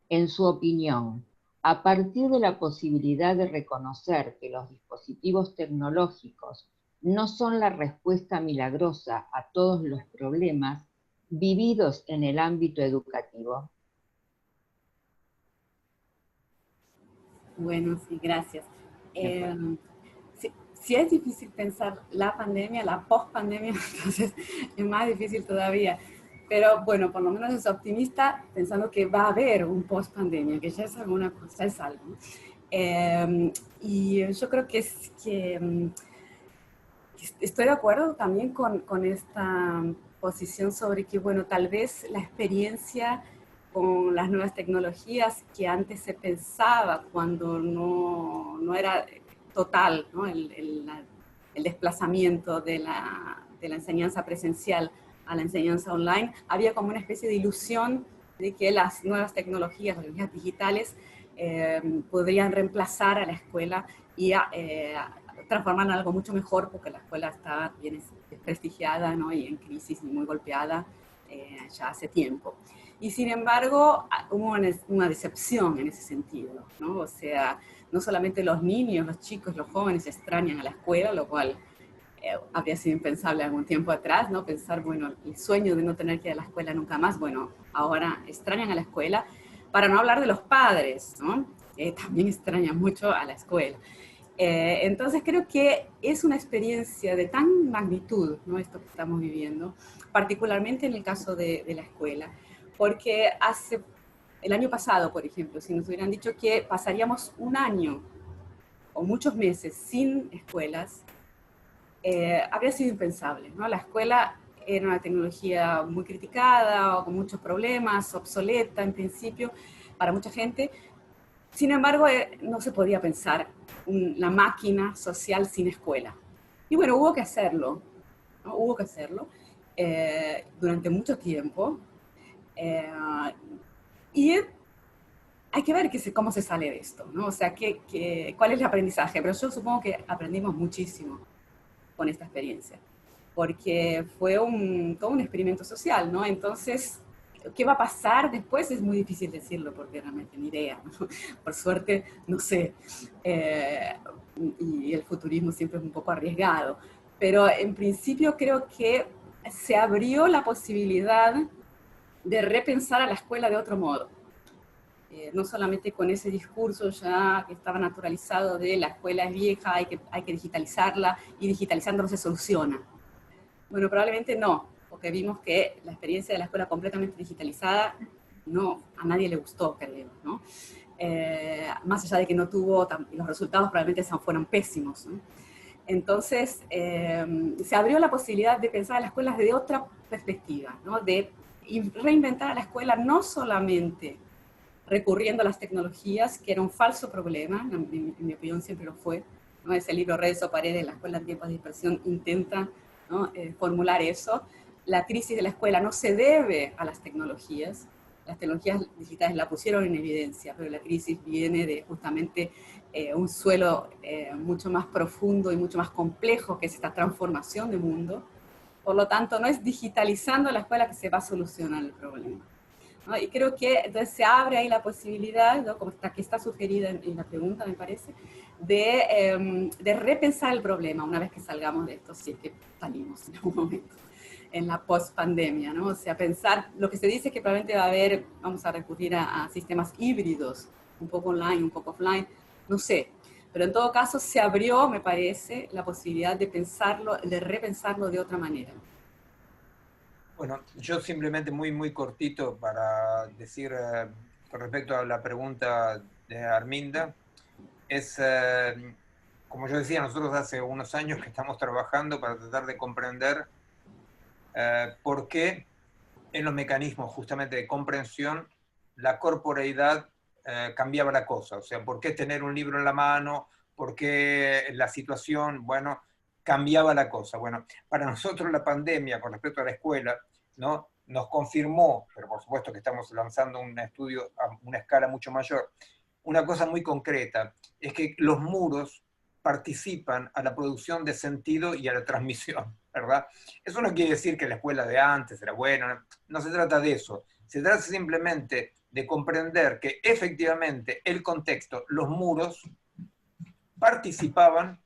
En su opinión, a partir de la posibilidad de reconocer que los dispositivos tecnológicos no son la respuesta milagrosa a todos los problemas vividos en el ámbito educativo. Bueno, sí, gracias. Si es difícil pensar la pandemia, la post-pandemia, entonces es más difícil todavía. Pero bueno, por lo menos es optimista pensando que va a haber un post-pandemia, que ya es alguna cosa, es algo. Y yo creo que estoy de acuerdo también con esta posición sobre que, bueno, tal vez la experiencia con las nuevas tecnologías que antes se pensaba cuando no era total, ¿no? el desplazamiento de la enseñanza presencial a la enseñanza online, había como una especie de ilusión de que las nuevas tecnologías, las tecnologías digitales, podrían reemplazar a la escuela y transformar en algo mucho mejor, porque la escuela está bien desprestigiada, ¿no? Y en crisis y muy golpeada ya hace tiempo. y sin embargo hubo una decepción en ese sentido, ¿no? O sea, no solamente los niños, los chicos, los jóvenes extrañan a la escuela, lo cual habría sido impensable algún tiempo atrás, ¿no? Pensar, bueno, el sueño de no tener que ir a la escuela nunca más, bueno, ahora extrañan a la escuela, para no hablar de los padres, ¿no? También extrañan mucho a la escuela. Entonces creo que es una experiencia de tan magnitud, ¿no? Esto que estamos viviendo, particularmente en el caso de la escuela, porque el año pasado, por ejemplo, si nos hubieran dicho que pasaríamos un año o muchos meses sin escuelas, habría sido impensable, ¿no? La escuela era una tecnología muy criticada, o con muchos problemas, obsoleta en principio para mucha gente. Sin embargo, no se podía pensar la máquina social sin escuela. Y bueno, hubo que hacerlo, ¿no? Hubo que hacerlo durante mucho tiempo. Y hay que ver cómo se sale de esto, ¿no? O sea, cuál es el aprendizaje. Pero yo supongo que aprendimos muchísimo con esta experiencia, porque fue todo un experimento social, ¿no? Entonces, ¿qué va a pasar después? Es muy difícil decirlo, porque realmente ni idea, ¿no? Por suerte, no sé, y el futurismo siempre es un poco arriesgado, pero en principio creo que se abrió la posibilidad de repensar a la escuela de otro modo. No solamente con ese discurso ya que estaba naturalizado de la escuela es vieja, hay que digitalizarla, y digitalizando se soluciona. Bueno, probablemente no, porque vimos que la experiencia de la escuela completamente digitalizada a nadie le gustó, creo, ¿no? Más allá de que no tuvo, los resultados probablemente fueron pésimos, ¿no? Entonces, se abrió la posibilidad de pensar a las escuelas de otra perspectiva, ¿no? De reinventar a la escuela no solamente recurriendo a las tecnologías, que era un falso problema, en mi opinión siempre lo fue, ¿no? Ese libro Redes o Paredes, la escuela en tiempos de dispersión, intenta, ¿no? Formular eso. La crisis de la escuela no se debe a las tecnologías digitales la pusieron en evidencia, pero la crisis viene de justamente un suelo mucho más profundo y mucho más complejo, que es esta transformación de mundo. Por lo tanto, no es digitalizando la escuela que se va a solucionar el problema, ¿no? Y creo que entonces se abre ahí la posibilidad, ¿no? Como que está sugerida en la pregunta, me parece, de repensar el problema una vez que salgamos de esto, si es que salimos en algún momento, en la post-pandemia, ¿no? O sea, pensar, lo que se dice es que probablemente vamos a recurrir a sistemas híbridos, un poco online, un poco offline, no sé. Pero en todo caso se abrió, me parece, la posibilidad de repensarlo de otra manera. Bueno, yo simplemente muy cortito para decir con respecto a la pregunta de Arminda, como yo decía, nosotros hace unos años que estamos trabajando para tratar de comprender por qué en los mecanismos justamente de comprensión la corporeidad cambiaba la cosa, o sea, por qué tener un libro en la mano, por qué la situación, bueno, cambiaba la cosa. Bueno, para nosotros la pandemia con respecto a la escuela, ¿no? Nos confirmó, pero por supuesto que estamos lanzando un estudio a una escala mucho mayor, una cosa muy concreta, es que los muros participan a la producción de sentido y a la transmisión, ¿verdad? Eso no quiere decir que la escuela de antes era buena, no se trata de eso, se trata simplemente de comprender que efectivamente el contexto, los muros, participaban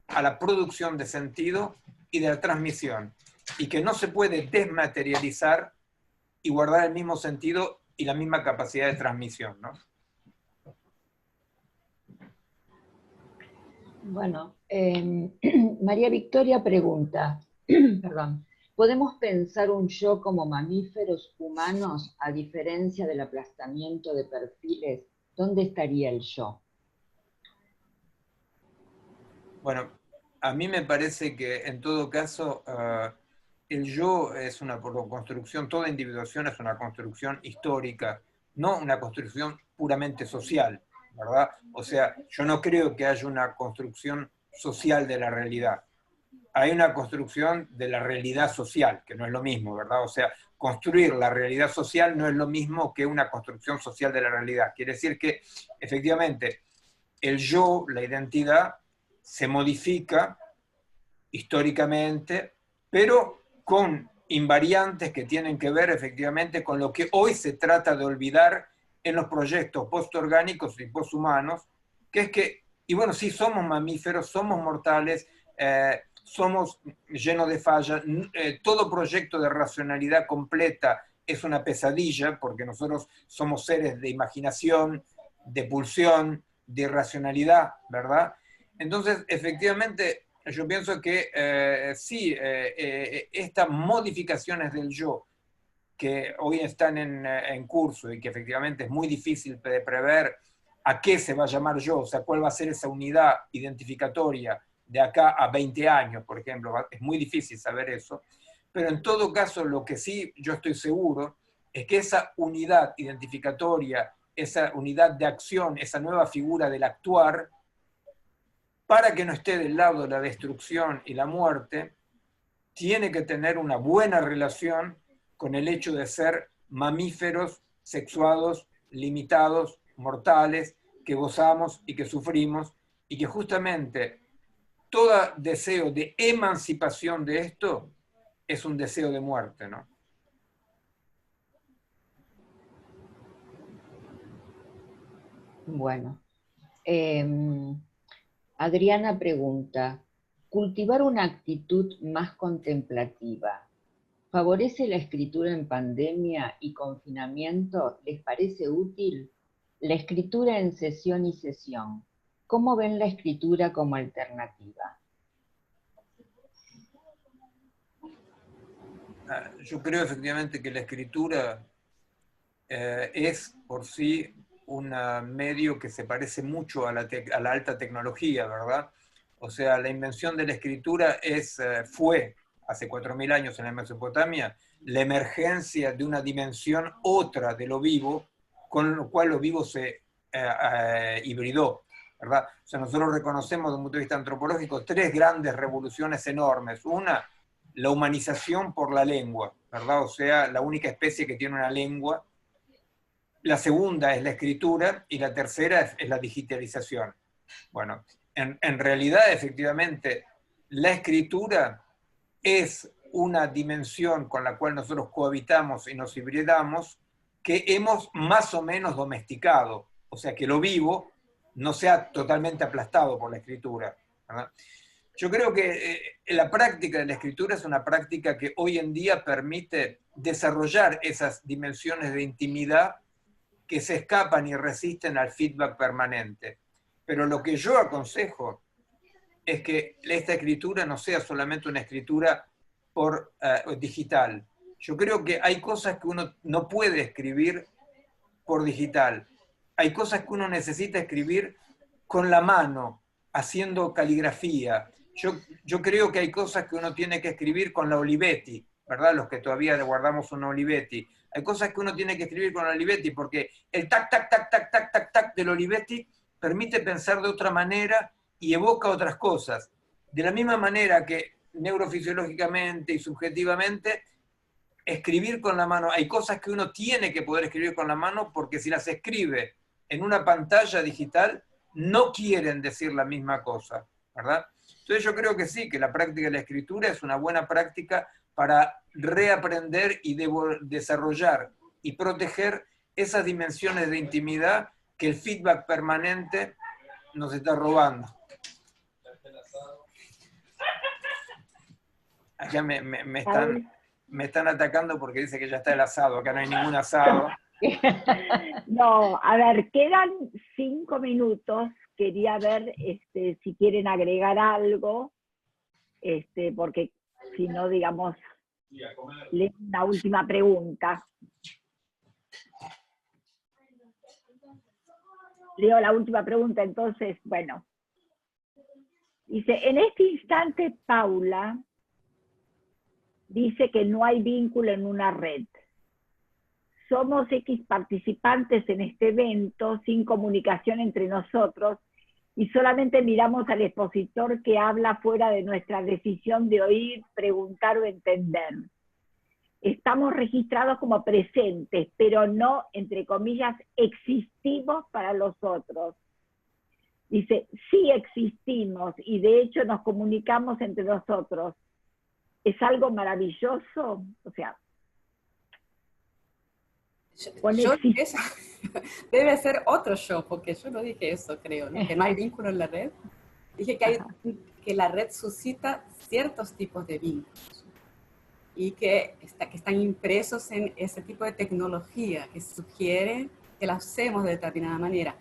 a la producción de sentido y de la transmisión, y que no se puede desmaterializar y guardar el mismo sentido y la misma capacidad de transmisión, ¿no? Bueno, María Victoria pregunta, perdón, ¿podemos pensar un yo como mamíferos humanos a diferencia del aplastamiento de perfiles? ¿Dónde estaría el yo? Bueno, a mí me parece que en todo caso el yo es una construcción, toda individuación es una construcción histórica, no una construcción puramente social, ¿verdad? O sea, yo no creo que haya una construcción social de la realidad. Hay una construcción de la realidad social, que no es lo mismo, ¿verdad? O sea, construir la realidad social no es lo mismo que una construcción social de la realidad. Quiere decir que, efectivamente, el yo, la identidad, se modifica históricamente, pero con invariantes que tienen que ver efectivamente con lo que hoy se trata de olvidar en los proyectos postorgánicos y posthumanos, que es que, y bueno, sí somos mamíferos, somos mortales, somos llenos de fallas, todo proyecto de racionalidad completa es una pesadilla, porque nosotros somos seres de imaginación, de pulsión, de irracionalidad, ¿verdad? Entonces, efectivamente, yo pienso que sí, estas modificaciones del yo, que hoy están en curso y que efectivamente es muy difícil de prever a qué se va a llamar yo, o sea, cuál va a ser esa unidad identificatoria de acá a 20 años, por ejemplo, es muy difícil saber eso, pero en todo caso lo que sí yo estoy seguro es que esa unidad identificatoria, esa unidad de acción, esa nueva figura del actuar, para que no esté del lado de la destrucción y la muerte, tiene que tener una buena relación con el hecho de ser mamíferos sexuados, limitados, mortales, que gozamos y que sufrimos, y que justamente todo deseo de emancipación de esto es un deseo de muerte, ¿no? Bueno, Adriana pregunta, ¿cultivar una actitud más contemplativa favorece la escritura en pandemia y confinamiento? ¿Les parece útil? La escritura en sesión y sesión. ¿Cómo ven la escritura como alternativa? Yo creo efectivamente que la escritura es por sí un medio que se parece mucho a la alta tecnología, ¿verdad? O sea, la invención de la escritura fue, hace 4.000 años en la Mesopotamia, la emergencia de una dimensión otra de lo vivo, con lo cual lo vivo se hibridó, ¿verdad? O sea, nosotros reconocemos desde un punto de vista antropológico 3 grandes revoluciones enormes. Una, la humanización por la lengua, ¿verdad? O sea, la única especie que tiene una lengua. La segunda es la escritura y la tercera es la digitalización. Bueno, en realidad, efectivamente, la escritura es una dimensión con la cual nosotros cohabitamos y nos hibridamos, que hemos más o menos domesticado. O sea, que lo vivo no sea totalmente aplastado por la escritura, ¿verdad? Yo creo que la práctica de la escritura es una práctica que hoy en día permite desarrollar esas dimensiones de intimidad que se escapan y resisten al feedback permanente. Pero lo que yo aconsejo es que esta escritura no sea solamente una escritura digital. Yo creo que hay cosas que uno no puede escribir por digital. Hay cosas que uno necesita escribir con la mano, haciendo caligrafía. Yo creo que hay cosas que uno tiene que escribir con la Olivetti, ¿verdad? Los que todavía guardamos una Olivetti. Hay cosas que uno tiene que escribir con la Olivetti porque el tac, tac, tac, tac, tac, tac, tac del Olivetti permite pensar de otra manera y evoca otras cosas. De la misma manera que neurofisiológicamente y subjetivamente, escribir con la mano, hay cosas que uno tiene que poder escribir con la mano porque si las escribe en una pantalla digital, no quieren decir la misma cosa, ¿verdad? Entonces yo creo que sí, que la práctica de la escritura es una buena práctica para reaprender y desarrollar y proteger esas dimensiones de intimidad que el feedback permanente nos está robando. Acá me están atacando porque dice que ya está el asado, acá no hay ningún asado. No, a ver, quedan 5 minutos, quería ver si quieren agregar algo, porque si no, digamos, una última pregunta. Leo la última pregunta, entonces, bueno. Dice, en este instante, Paula dice que no hay vínculo en una red. Somos X participantes en este evento sin comunicación entre nosotros y solamente miramos al expositor que habla fuera de nuestra decisión de oír, preguntar o entender. Estamos registrados como presentes, pero no, entre comillas, existimos para los otros. Dice, sí existimos y de hecho nos comunicamos entre nosotros, es algo maravilloso, o sea, debe ser otro show, porque yo no dije eso, creo, ¿no? Que no hay vínculo en la red. Dije que la red suscita ciertos tipos de vínculos y que están impresos en ese tipo de tecnología que sugiere que la usemos de determinada manera.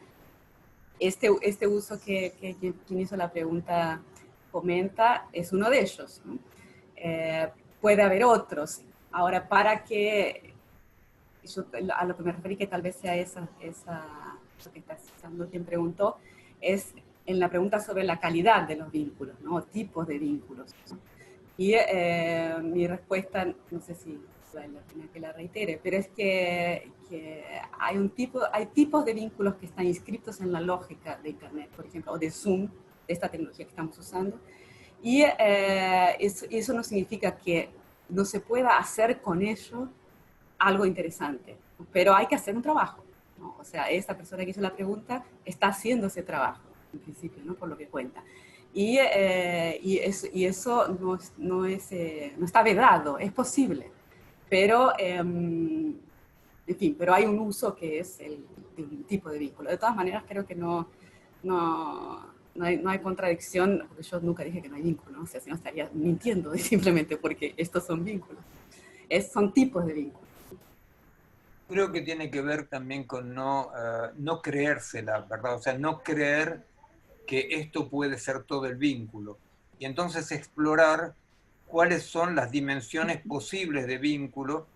Este uso que quien hizo la pregunta comenta es uno de ellos, ¿no? Puede haber otros. Ahora, para que a lo que me referí, que tal vez sea eso que está citando quien preguntó, es en la pregunta sobre la calidad de los vínculos, ¿no? O tipos de vínculos, ¿no? Y mi respuesta, no sé si vale la pena que la reitere, pero es que hay tipos de vínculos que están inscritos en la lógica de Internet, por ejemplo, o de Zoom, de esta tecnología que estamos usando, y eso no significa que no se pueda hacer con ello algo interesante, pero hay que hacer un trabajo, ¿no? O sea, esta persona que hizo la pregunta está haciendo ese trabajo, en principio, ¿no? Por lo que cuenta. Y eso no está vedado, es posible, pero, en fin, pero hay un uso que es de un tipo de vínculo. De todas maneras, creo que no hay contradicción, porque yo nunca dije que no hay vínculo, ¿no? O sea, si no estaría mintiendo simplemente porque estos son vínculos, son tipos de vínculos. Creo que tiene que ver también con no creérsela, ¿verdad? O sea, no creer que esto puede ser todo el vínculo. Y entonces explorar cuáles son las dimensiones posibles de vínculo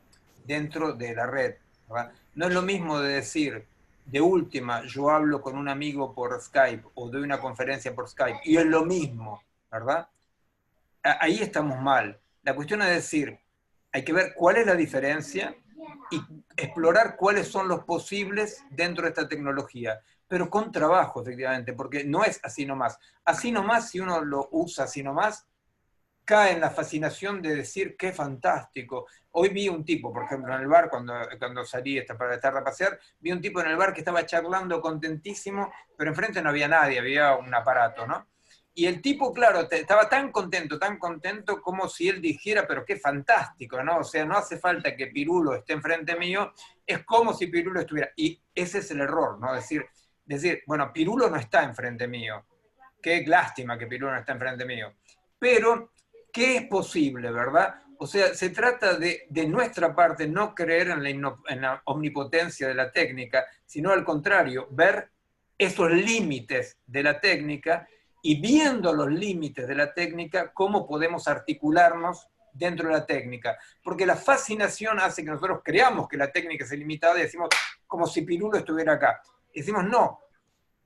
dentro de la red, ¿verdad? No es lo mismo de decir, de última, yo hablo con un amigo por Skype o doy una conferencia por Skype, y es lo mismo, ¿verdad? Ahí estamos mal. La cuestión es decir, hay que ver cuál es la diferencia y explorar cuáles son los posibles dentro de esta tecnología, pero con trabajo, efectivamente, porque no es así nomás. Así nomás, si uno lo usa así nomás, cae en la fascinación de decir qué fantástico. Hoy vi un tipo, por ejemplo, en el bar, cuando salí para estar a pasear, vi un tipo en el bar que estaba charlando contentísimo, pero enfrente no había nadie, había un aparato, ¿no? Y el tipo, claro, estaba tan contento como si él dijera, pero qué fantástico, ¿no? O sea, no hace falta que Pirulo esté enfrente mío, es como si Pirulo estuviera. Y ese es el error, ¿no? Decir, bueno, Pirulo no está enfrente mío. Qué lástima que Pirulo no está enfrente mío. Pero, ¿qué es posible, verdad? O sea, se trata de nuestra parte no creer en la omnipotencia de la técnica, sino al contrario, ver esos límites de la técnica y viendo los límites de la técnica, cómo podemos articularnos dentro de la técnica. Porque la fascinación hace que nosotros creamos que la técnica es ilimitada y decimos, como si Pirulo estuviera acá. Y decimos, no,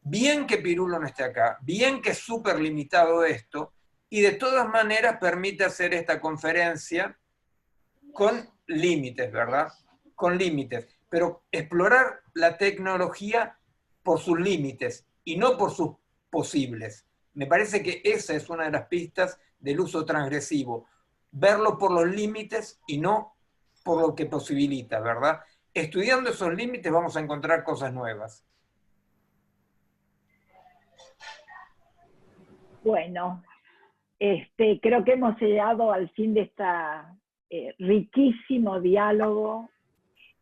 bien que Pirulo no esté acá, bien que es súper limitado esto, y de todas maneras permite hacer esta conferencia con límites, ¿verdad? Con límites. Pero explorar la tecnología por sus límites y no por sus posibles. Me parece que esa es una de las pistas del uso transgresivo. Verlo por los límites y no por lo que posibilita, ¿verdad? Estudiando esos límites vamos a encontrar cosas nuevas. Bueno, creo que hemos llegado al fin de este riquísimo diálogo.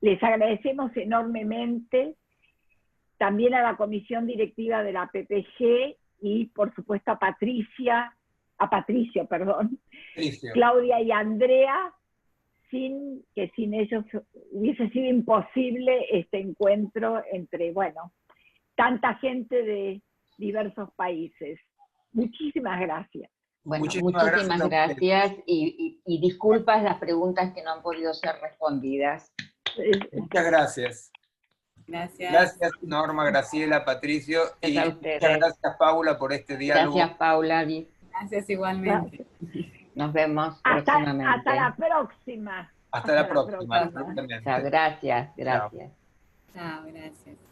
Les agradecemos enormemente también a la comisión directiva de la PPG y por supuesto a Patricio, Claudia y Andrea, sin ellos hubiese sido imposible este encuentro entre, bueno, tanta gente de diversos países. Muchísimas gracias. Bueno, muchísimas gracias y disculpas las preguntas que no han podido ser respondidas. Muchas gracias. Gracias. Gracias, Norma, Graciela, Patricio. Y muchas gracias, Paula, por este diálogo. Gracias, Paula. Gracias igualmente. Nos vemos próximamente. Hasta la próxima. Hasta la próxima. Chao, gracias. Chao, gracias.